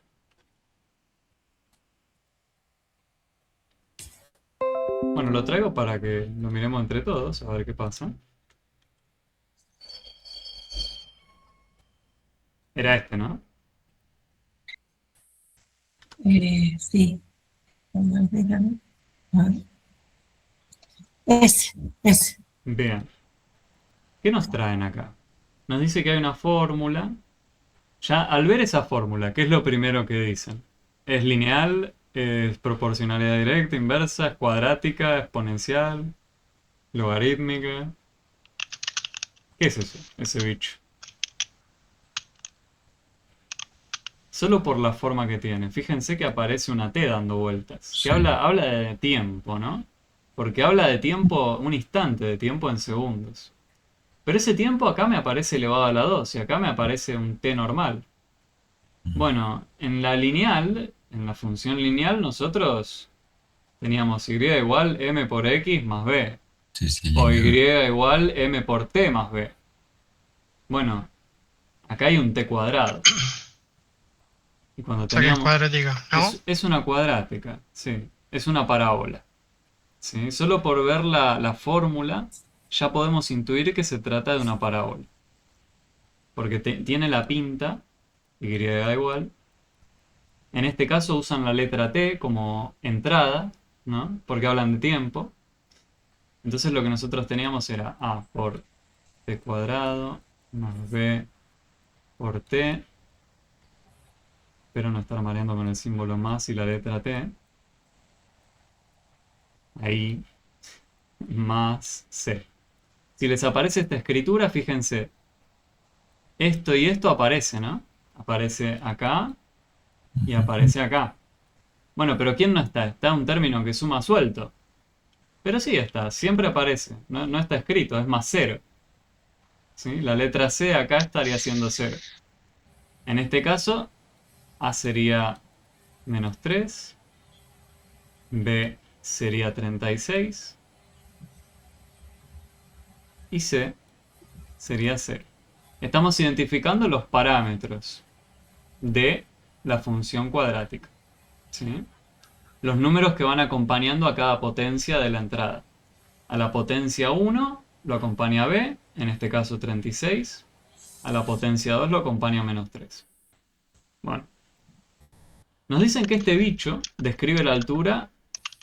S1: Bueno, lo traigo para que lo miremos entre todos, a ver qué pasa. Era este, ¿no?
S3: sí. Ese.
S1: Bien. ¿Qué nos traen acá? Nos dice que hay una fórmula. Ya al ver esa fórmula, ¿qué es lo primero que dicen? ¿Es lineal? ¿Es proporcionalidad directa, inversa? ¿Es cuadrática? ¿Exponencial? ¿Logarítmica? ¿Qué es eso? Ese bicho. solo por la forma que tiene. Fíjense que aparece una T dando vueltas, que
S2: Sí.
S1: habla de tiempo, ¿no? Porque habla de tiempo, un instante de tiempo en segundos. Pero ese tiempo acá me aparece elevado a la 2 y acá me aparece un T normal. Bueno, en la lineal, en la función lineal, nosotros teníamos y igual m por x más b,
S2: Sí, sí,
S1: o y
S2: lineal.
S1: igual m por t más b. Bueno, acá hay un t cuadrado. Y cuando
S5: O sea que es
S1: teníamos...
S5: cuadrática, ¿no?
S1: Es una cuadrática, sí. Es una parábola. ¿Sí? Solo por ver la fórmula ya podemos intuir que se trata de una parábola. Porque tiene la pinta, y igual. En este caso usan la letra T como entrada, ¿no? Porque hablan de tiempo. Entonces lo que nosotros teníamos era A por T cuadrado más B por T. Espero no estar mareando con el símbolo más y la letra T. Ahí. Más C. Si les aparece esta escritura, fíjense. Esto y esto aparece, ¿no? Aparece acá y aparece acá. Bueno, pero ¿quién no está? Está un término que suma suelto. Pero sí está, siempre aparece. No está escrito, es más cero. ¿Sí? La letra C acá estaría siendo 0. En este caso, A sería menos 3. B sería 36. Y C sería 0. Estamos identificando los parámetros de la función cuadrática. ¿Sí? Los números que van acompañando a cada potencia de la entrada. A la potencia 1 lo acompaña B, en este caso 36. A la potencia 2 lo acompaña menos 3. Bueno. Nos dicen que este bicho describe la altura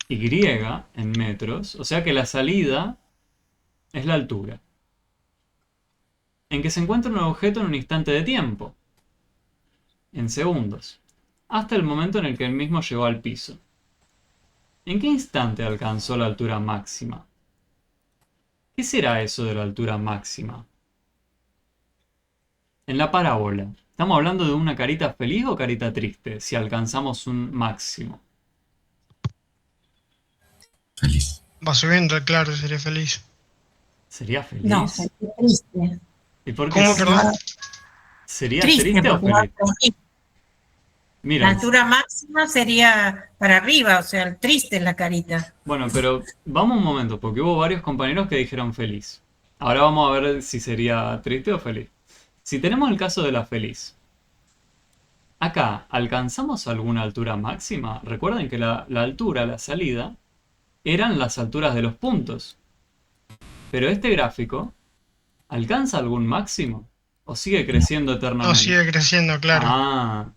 S1: Y en metros, o sea que la salida es la altura. En que se encuentra un objeto en un instante de tiempo, en segundos, hasta el momento en el que el mismo llegó al piso. ¿En qué instante alcanzó la altura máxima? ¿Qué será eso de la altura máxima? En la parábola, ¿estamos hablando de una carita feliz o carita triste si alcanzamos un máximo?
S2: Feliz.
S5: Va subiendo, claro, sería feliz.
S1: ¿Sería
S3: No,
S1: feliz?
S3: sería triste.
S1: ¿Y por qué
S5: ¿Cómo, perdón?
S1: sería
S3: Triste,
S1: triste o
S3: porque va
S1: feliz?
S3: para arriba. La
S1: Miren,
S3: altura máxima sería para arriba, o sea, el triste es la carita.
S1: bueno, pero vamos un momento, porque hubo varios compañeros que dijeron feliz. Ahora vamos a ver si sería triste o feliz. Si tenemos el caso de la feliz, acá, ¿alcanzamos alguna altura máxima? Recuerden que la altura, la salida, eran las alturas de los puntos. Pero este gráfico, ¿alcanza algún máximo? ¿O sigue creciendo
S5: No,
S1: eternamente?
S5: sigue creciendo, claro.
S1: Ah,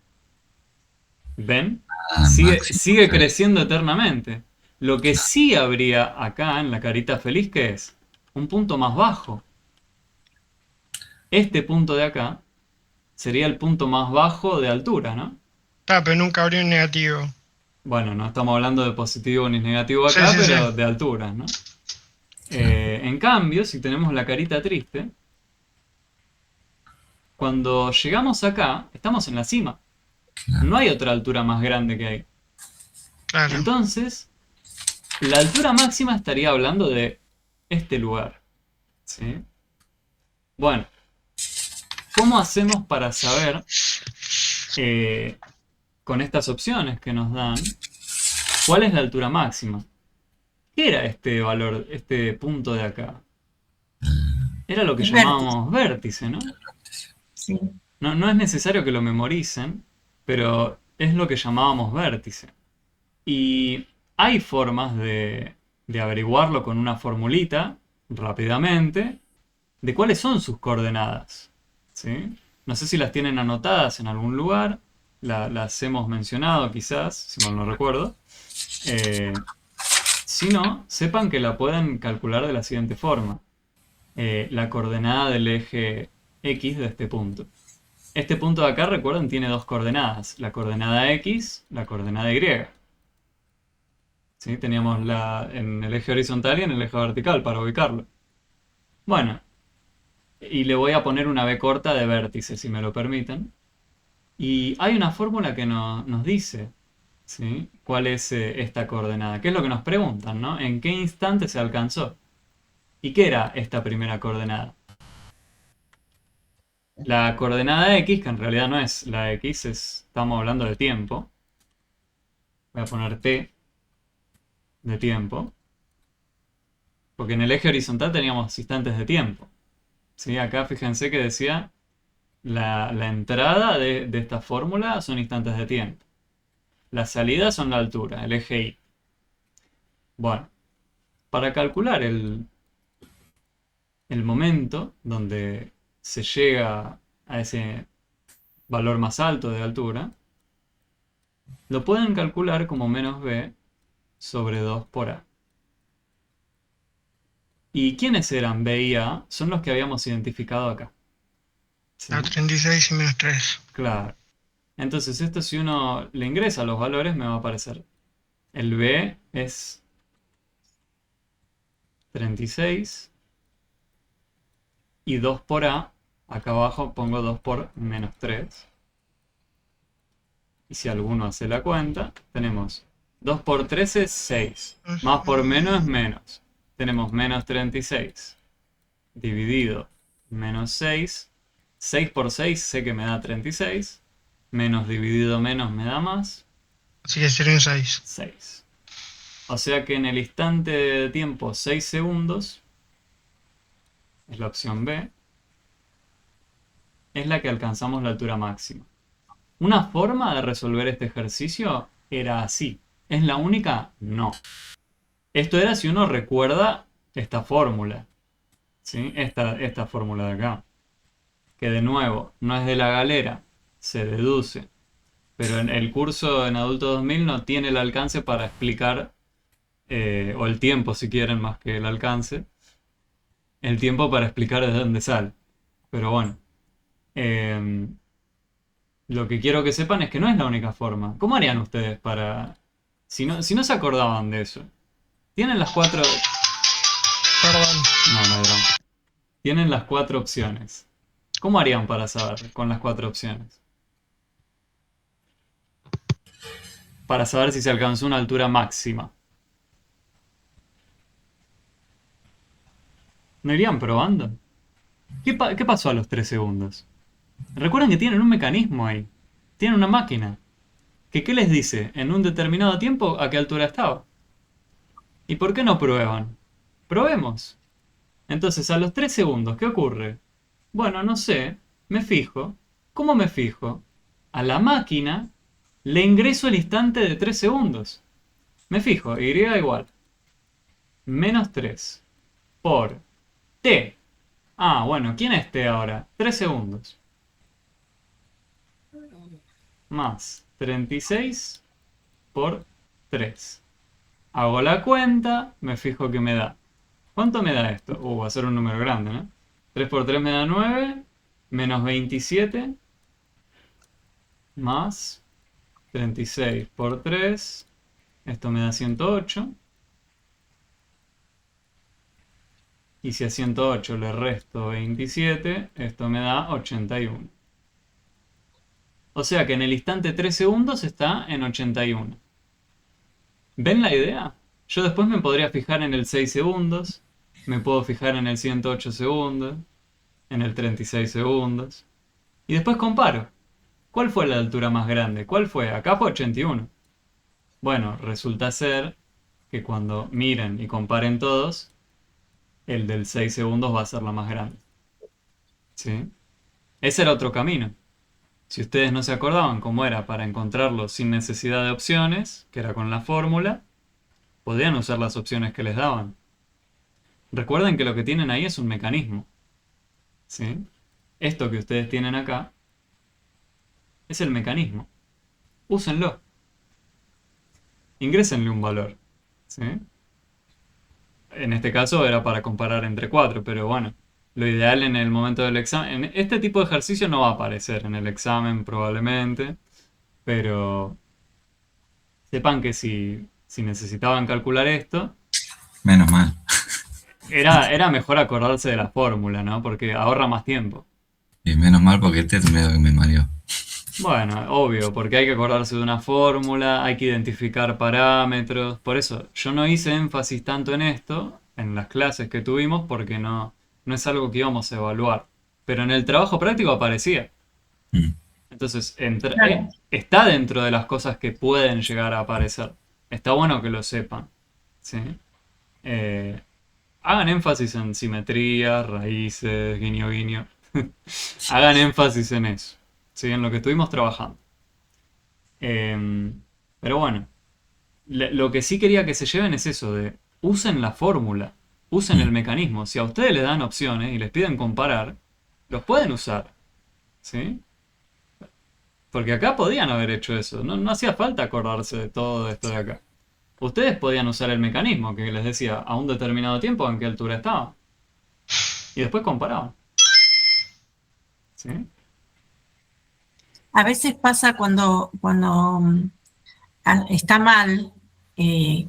S1: ¿ven?
S2: Ah, máximo.
S1: Sigue creciendo eternamente. Lo que sí habría acá en la carita feliz, ¿qué es? Un punto más bajo. Este punto de acá sería el punto más bajo de altura, ¿no?
S5: Ah, pero nunca abrió un negativo.
S1: Bueno, no estamos hablando de positivo ni negativo
S5: Sí,
S1: acá,
S5: sí, sí.
S1: pero de alturas, ¿no? En cambio, si tenemos la carita triste, cuando llegamos acá, estamos en la cima. No hay otra altura más grande que hay.
S5: Claro.
S1: Entonces, la altura máxima estaría hablando de este lugar. ¿Sí? Bueno, ¿cómo hacemos para saber con estas opciones que nos dan cuál es la altura máxima? ¿Qué era este valor, este punto de acá? Era lo que
S3: El
S1: llamábamos vértice, ¿no?
S3: Sí.
S1: No es necesario que lo memoricen, pero es lo que llamábamos vértice. Y hay formas de averiguarlo con una formulita rápidamente de cuáles son sus coordenadas. ¿Sí? No sé si las tienen anotadas en algún lugar, las hemos mencionado quizás, si mal no recuerdo. Si no, sepan que la pueden calcular de la siguiente forma. La coordenada del eje X de este punto. Este punto de acá, recuerden, tiene dos coordenadas. La coordenada X, la coordenada Y. ¿Sí? Teníamos en el eje horizontal y en el eje vertical para ubicarlo. Bueno, y le voy a poner una B corta de vértice, si me lo permiten. Y hay una fórmula que nos dice, ¿sí? ¿Cuál es esta coordenada? ¿Qué es lo que nos preguntan, ¿no? ¿En qué instante se alcanzó? ¿Y qué era esta primera coordenada? La coordenada X, que en realidad no es la X, estamos hablando de tiempo. Voy a poner T de tiempo. Porque en el eje horizontal teníamos instantes de tiempo. ¿Sí? Acá fíjense que decía la entrada de esta fórmula son instantes de tiempo. Las salidas son la altura, el eje Y. Bueno, para calcular el momento donde se llega a ese valor más alto de altura, lo pueden calcular como menos b sobre 2 por a. ¿Y quiénes eran b y a? Son los que habíamos identificado acá. ¿Sí?
S5: A 36 y menos 3.
S1: Claro. Entonces esto, si uno le ingresa los valores, me va a aparecer. El b es 36 y 2 por a. Acá abajo pongo 2 por menos 3. Y si alguno hace la cuenta, tenemos 2 por 3 es 6. Más por menos es menos. Tenemos menos 36 dividido menos 6. 6 por 6 sé que me da 36. Menos dividido menos me da más.
S5: Así que sería un 6.
S1: 6. O sea que en el instante de tiempo 6 segundos, es la opción B, es la que alcanzamos la altura máxima. Una forma de resolver este ejercicio era así. ¿Es la única? No. Esto era si uno recuerda esta fórmula. ¿Sí? Esta fórmula de acá. Que de nuevo, no es de la galera, se deduce. Pero en el curso en Adulto 2000 no tiene el alcance para explicar, o el tiempo si quieren más que el alcance, el tiempo para explicar de dónde sale. Pero bueno. Lo que quiero que sepan es que no es la única forma. ¿Cómo harían ustedes para...? Si no se acordaban de eso. Tienen las 4...
S5: Perdón.
S1: No, no hay drama. Tienen las 4 opciones. ¿Cómo harían para saber con las 4 opciones? Para saber si se alcanzó una altura máxima. ¿No irían probando? ¿Qué pasó a los 3 segundos? Recuerden que tienen un mecanismo ahí. Tienen una máquina. ¿Qué les dice? En un determinado tiempo a qué altura estaba. ¿Y por qué no prueban? Probemos. Entonces, a los 3 segundos, ¿qué ocurre? Bueno, no sé. Me fijo. ¿Cómo me fijo? A la máquina le ingreso el instante de 3 segundos. Me fijo. Y igual. Menos 3 por t. Ah, bueno. ¿Quién es t ahora? 3 segundos. Más 36 por 3. Hago la cuenta, me fijo que me da. ¿Cuánto me da esto? Va a ser un número grande, ¿no? 3 por 3 me da 9, menos 27, más 36 por 3, esto me da 108. Y si a 108 le resto 27, esto me da 81. O sea que en el instante 3 segundos está en 81. ¿Ven la idea? Yo después me podría fijar en el 6 segundos, me puedo fijar en el 108 segundos, en el 36 segundos. Y después comparo. ¿Cuál fue la altura más grande? ¿Cuál fue? Acá fue 81. Bueno, resulta ser que cuando miren y comparen todos, el del 6 segundos va a ser la más grande. ¿Sí? Ese era otro camino. Si ustedes no se acordaban cómo era para encontrarlo sin necesidad de opciones, que era con la fórmula, podían usar las opciones que les daban. Recuerden que lo que tienen ahí es un mecanismo. ¿Sí? Esto que ustedes tienen acá es el mecanismo. Úsenlo. Ingrésenle un valor. ¿Sí? En este caso era para comparar entre 4, pero bueno. Lo ideal en el momento del examen... Este tipo de ejercicio no va a aparecer en el examen probablemente, pero sepan que si necesitaban calcular esto,
S2: Menos mal.
S1: era mejor acordarse de la fórmula, ¿no? Porque ahorra más tiempo.
S2: Y menos mal porque este medio que me mareó.
S1: Bueno, obvio, porque hay que acordarse de una fórmula, hay que identificar parámetros. Por eso, yo no hice énfasis tanto en esto, en las clases que tuvimos, porque no es algo que íbamos a evaluar. Pero en el trabajo práctico aparecía.
S2: Mm.
S1: Entonces,
S3: Claro.
S1: está dentro de las cosas que pueden llegar a aparecer. Está bueno que lo sepan. ¿Sí? Eh, hagan énfasis en simetría, raíces, guiño guiño. Hagan énfasis en eso. ¿Sí? En lo que estuvimos trabajando. Pero bueno, lo que sí quería que se lleven es eso de usen la fórmula, usen el
S2: Mm.
S1: mecanismo. Si a ustedes les dan opciones y les piden comparar, los pueden usar. ¿Sí? Porque acá podían haber hecho eso. No hacía falta acordarse de todo esto de acá. Ustedes podían usar el mecanismo que les decía a un determinado tiempo en qué altura estaba. Y después comparaban. ¿Sí?
S3: A veces pasa cuando está mal,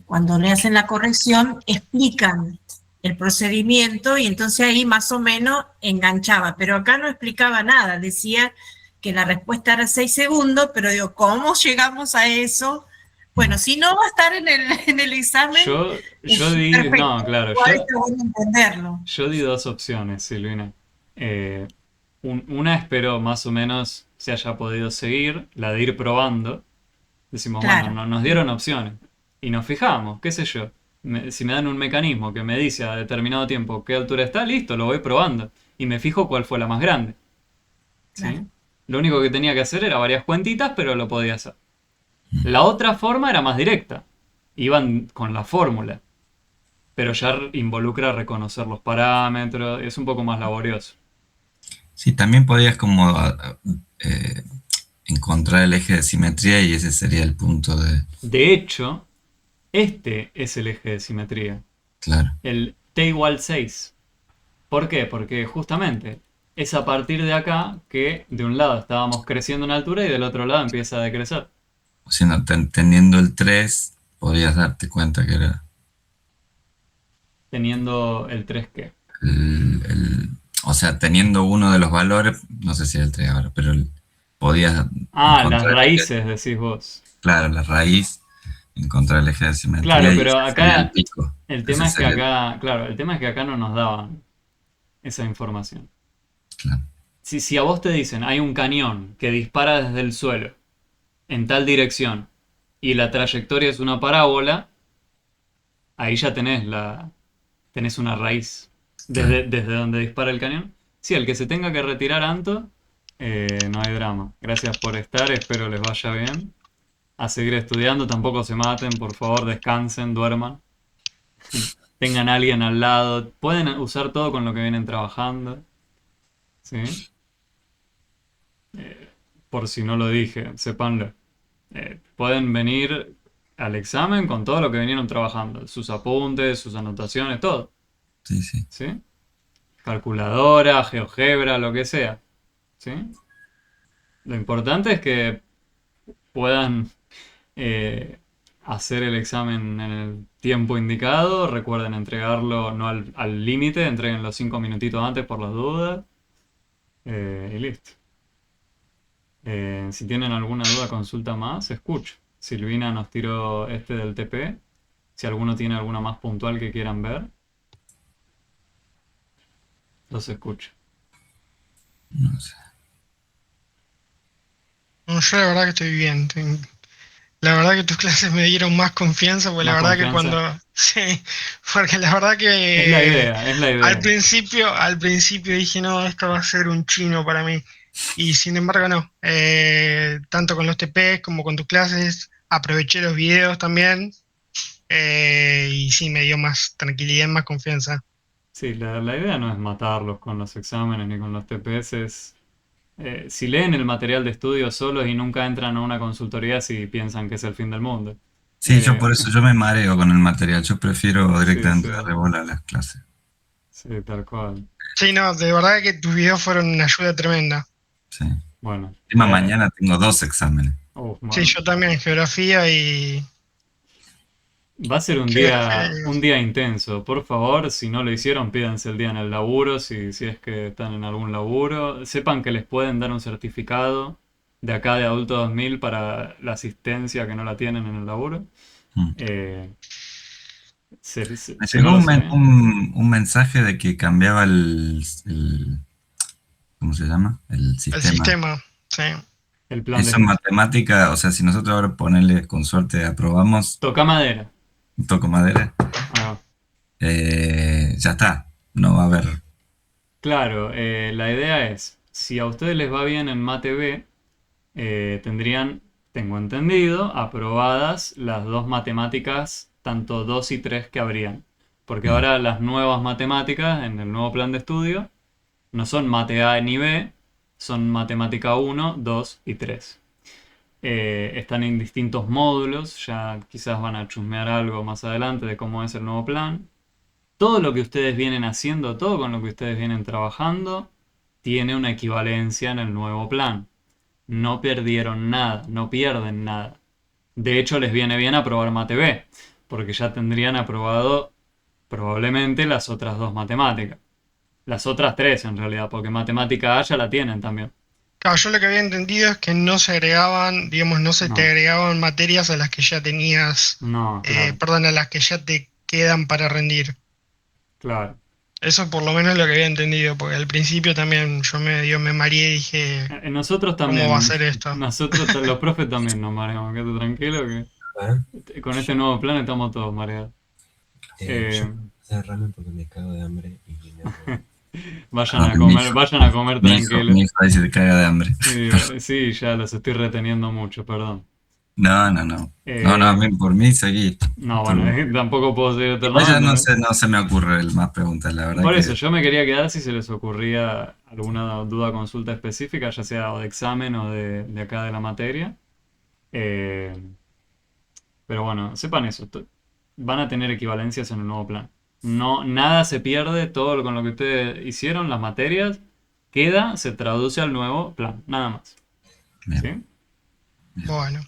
S3: cuando le hacen la corrección, explican el procedimiento y entonces ahí más o menos enganchaba, pero acá no explicaba nada, decía que la respuesta era 6 segundos, pero digo, ¿cómo llegamos a eso? Bueno, si no va a estar en el examen,
S1: Yo di, no,
S3: perfecto,
S1: claro,
S3: igual está bueno entenderlo.
S1: yo di dos opciones, Silvina. Eh, una espero más o menos se haya podido seguir, la de ir probando. Decimos, bueno,
S3: Claro,
S1: nos dieron opciones y nos fijamos, qué sé yo. Si me dan un mecanismo que me dice a determinado tiempo qué altura está, listo, lo voy probando. Y me fijo cuál fue la más grande.
S3: claro.
S1: ¿Sí? Lo único que tenía que hacer era varias cuentitas, pero lo podía hacer. La otra forma era más directa. Iban con la fórmula, pero ya involucra reconocer los parámetros, es un poco más laborioso.
S2: Sí, también podías como eh, encontrar el eje de simetría y ese sería el punto de,
S1: De hecho, este es el eje de simetría,
S2: claro,
S1: el t igual 6. ¿Por qué? Porque justamente es a partir de acá que de un lado estábamos creciendo en altura y del otro lado empieza a decrecer.
S2: siendo, teniendo el 3 podías darte cuenta que era
S1: Teniendo el 3 que.
S2: o sea, teniendo uno de los valores, no sé si era el 3 ahora, pero podías
S1: Ah, las
S2: encontrar el eje,
S1: raíces, decís vos.
S2: claro, la raíz, encontrar el eje de simetría
S1: Claro,
S2: y
S1: pero
S2: ese sería el
S1: acá
S2: pico.
S1: el
S2: Ese
S1: tema es que
S2: sería el,
S1: acá, claro, el tema es que acá no nos daban esa información.
S2: claro.
S1: Si a vos te dicen hay un cañón que dispara desde el suelo en tal dirección y la trayectoria es una parábola, ahí ya tenés una raíz
S2: Claro.
S1: desde donde dispara el cañón. Sí, el que se tenga que retirar Anto, no hay drama. Gracias por estar, espero les vaya bien. A seguir estudiando, tampoco se maten, por favor, descansen, duerman. Tengan a alguien al lado. Pueden usar todo con lo que vienen trabajando. ¿Sí? Por si no lo dije, sépanlo. Pueden venir al examen con todo lo que vinieron trabajando. Sus apuntes, sus anotaciones, todo.
S2: Sí, sí.
S1: ¿Sí? Calculadora, GeoGebra, lo que sea. ¿Sí? Lo importante es que puedan hacer el examen en el tiempo indicado. Recuerden entregarlo no al límite, entreguen 5 minutitos antes por las dudas. Y listo. Si tienen alguna duda, consulta más, escucho. Silvina nos tiró este del TP. Si alguno tiene alguna más puntual que quieran ver, los escucho.
S2: No sé.
S5: No, yo la verdad que estoy bien. La verdad que tus clases me dieron más confianza, porque la
S1: ¿Más
S5: verdad que
S1: confianza?
S5: cuando... Sí, porque la verdad
S1: Es la
S5: que
S1: idea, es la idea.
S5: al principio dije, no, esto va a ser un chino para mí. Y sin embargo no. Tanto con los TPs como con tus clases, aproveché los videos también. Y sí, me dio más tranquilidad, más confianza.
S1: Sí, la idea no es matarlos con los exámenes ni con los TPS. Si leen el material de estudio solos y nunca entran a una consultoría si piensan que es el fin del mundo.
S2: Sí, yo
S1: Eh,
S2: por eso yo me mareo con el material. Yo prefiero
S1: sí, sí,
S2: directamente darle bola a las clases.
S1: sí, tal cual.
S5: Sí, no, de verdad que tus videos fueron una ayuda tremenda.
S2: Sí.
S1: Bueno,
S2: Encima mañana tengo dos exámenes.
S5: Sí,
S1: bueno,
S5: yo también, geografía y...
S1: va a ser
S5: Geografía
S1: un día intenso. Por favor, si no lo hicieron, pídanse el día en el laburo, si es que están en algún laburo. Sepan que les pueden dar un certificado de acá de Adulto 2000 para la asistencia que no la tienen en el laburo.
S2: Mm. Me
S1: Si no
S2: llegó
S1: lo
S2: un,
S1: sabían.
S2: un mensaje de que cambiaba ¿cómo se llama? El
S5: El
S2: sistema.
S5: sistema, sí.
S1: El plan
S2: Eso en
S1: de...
S2: matemática, o sea, si nosotros ahora ponerle con suerte aprobamos,
S1: Toca madera.
S2: toco madera,
S1: Ah,
S2: ya está, no va a haber.
S1: claro, la idea es, si a ustedes les va bien en Mate B, tendrían, tengo entendido, aprobadas las dos matemáticas, tanto 2 y 3 que habrían. Porque
S2: Mm,
S1: ahora las nuevas matemáticas en el nuevo plan de estudio no son Mate A ni B, son Matemática 1, 2 y 3. Están en distintos módulos, ya quizás van a chusmear algo más adelante de cómo es el nuevo plan. Todo lo que ustedes vienen haciendo, todo con lo que ustedes vienen trabajando, tiene una equivalencia en el nuevo plan. No perdieron nada, no pierden nada. De hecho, les viene bien aprobar Mate B, porque ya tendrían aprobado probablemente las otras dos matemáticas. Las otras tres en realidad, porque matemática A ya la tienen también.
S5: Claro, yo lo que había entendido es que no se agregaban, digamos, no se te
S1: No,
S5: agregaban materias a las que ya tenías,
S1: no, claro,
S5: perdón, a las que ya te quedan para rendir.
S1: claro.
S5: Eso por lo menos es lo que había entendido, porque al principio también yo me mareé y dije,
S1: Nosotros
S5: ¿cómo va a
S1: también,
S5: ser esto?
S1: nosotros, los profes también nos mareamos, quédate tranquilo
S6: Ah,
S1: que con este nuevo plan estamos todos mareados.
S6: yo
S1: Eh,
S6: hacer ramen porque me cago de hambre y no.
S1: Vayan a comer, vayan a comer
S2: Mi
S1: tranquilos.
S2: hijo ahí se te caga de hambre.
S1: Sí, sí, ya los estoy reteniendo mucho, perdón.
S2: No, no, no. No, no, a
S1: Eh,
S2: mí, por mí seguí.
S1: no, bueno,
S2: Tú.
S1: tampoco puedo seguir
S2: Igual ya
S1: eternamente, ¿no?
S2: no se me ocurre más preguntas, la verdad
S1: Por eso,
S2: que.
S1: yo me quería quedar si se les ocurría alguna duda o consulta específica, ya sea o de examen o de acá de la materia. Eh, pero bueno, sepan eso, van a tener equivalencias en el nuevo plan. No, nada se pierde, todo con lo que ustedes hicieron, las materias, queda, se traduce al nuevo plan, nada más.
S2: Bien,
S1: ¿Sí?
S2: bien.
S5: Bueno,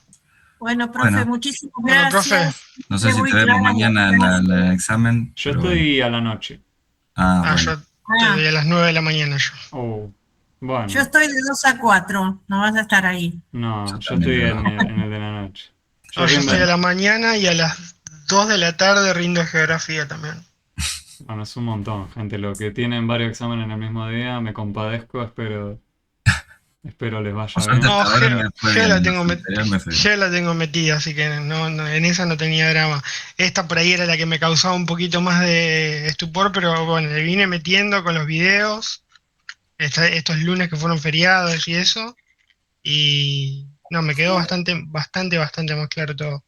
S3: Bueno, profe,
S2: Bueno,
S3: muchísimas
S5: bueno, profe,
S3: gracias.
S2: no sé
S3: Fue
S2: si
S3: muy
S2: te vemos
S3: clara la
S2: mañana en
S3: clase.
S2: el examen,
S1: Yo
S2: pero bueno.
S1: estoy a la noche.
S2: Ah,
S5: yo
S2: bueno.
S5: estoy
S3: Ah,
S5: a las 9 de la mañana yo.
S1: Oh,
S3: yo
S1: bueno,
S3: estoy de 2 a 4, no vas a estar ahí.
S1: no,
S2: Yo
S1: yo
S2: también
S1: estoy
S2: te va.
S1: en el de la noche. Yo
S5: No, yo estoy
S1: rindo,
S5: a
S2: Bueno,
S5: la mañana y a las 2 de la tarde rindo geografía también.
S1: bueno, es un montón, gente. Lo que tienen varios exámenes en el mismo día, me compadezco, espero les
S2: por
S1: vaya
S2: suerte
S1: bien.
S5: No,
S2: hasta ahora me fue
S5: Geo
S2: bien,
S5: la
S2: en
S5: tengo,
S2: el anterior me fue bien.
S5: Geo la tengo metida, así que en esa no tenía drama. Esta por ahí era la que me causaba un poquito más de estupor, pero bueno, le vine metiendo con los videos, estos lunes que fueron feriados y eso, y no, me quedó bastante más claro todo.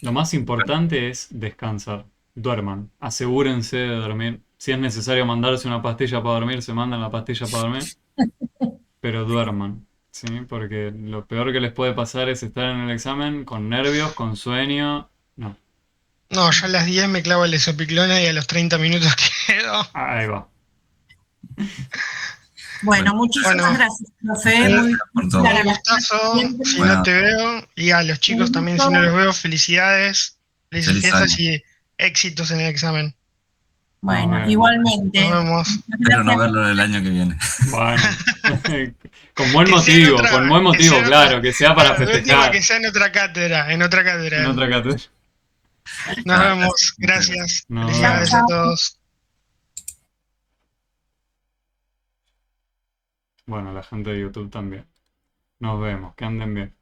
S1: Lo más importante es descansar. Duerman. Asegúrense de dormir. Si es necesario mandarse una pastilla para dormir, se mandan la pastilla para dormir. Pero duerman. ¿Sí? Porque lo peor que les puede pasar es estar en el examen con nervios, con sueño. No.
S5: No, yo a las 10 me clavo el esopiclona y a los 30 minutos quedo.
S1: Ahí va.
S2: Bueno,
S3: Bueno, muchísimas
S5: Bueno,
S3: gracias, profe.
S2: gracias
S3: Muy
S2: por todo.
S3: clara
S5: un
S3: la clase
S5: gustazo,
S3: siempre.
S5: si no
S2: Bueno,
S5: te veo, y a los chicos
S3: Un
S5: también, si no los
S3: gusto.
S5: veo, felicidades, felices
S2: feliz año.
S5: fiestas y éxitos en el examen.
S1: Nos
S3: Bueno,
S1: vemos.
S5: Nos
S3: igualmente.
S5: vemos.
S3: Muchas
S2: Espero no
S3: gracias.
S2: verlo el año que viene.
S1: Bueno. Con buen
S5: Que sea
S1: motivo,
S5: en otra,
S1: claro, que sea para
S5: claro, de última que
S1: festejar
S5: sea en otra
S1: en
S5: cátedra.
S1: otra cátedra.
S5: Nos
S2: Ah,
S5: vemos,
S2: gracias, muchas gracias.
S5: gracias,
S1: Nos
S3: Chao,
S5: felicidades
S1: vemos.
S5: a
S3: chao.
S5: todos.
S1: Bueno, la gente de YouTube también. Nos vemos, que anden bien.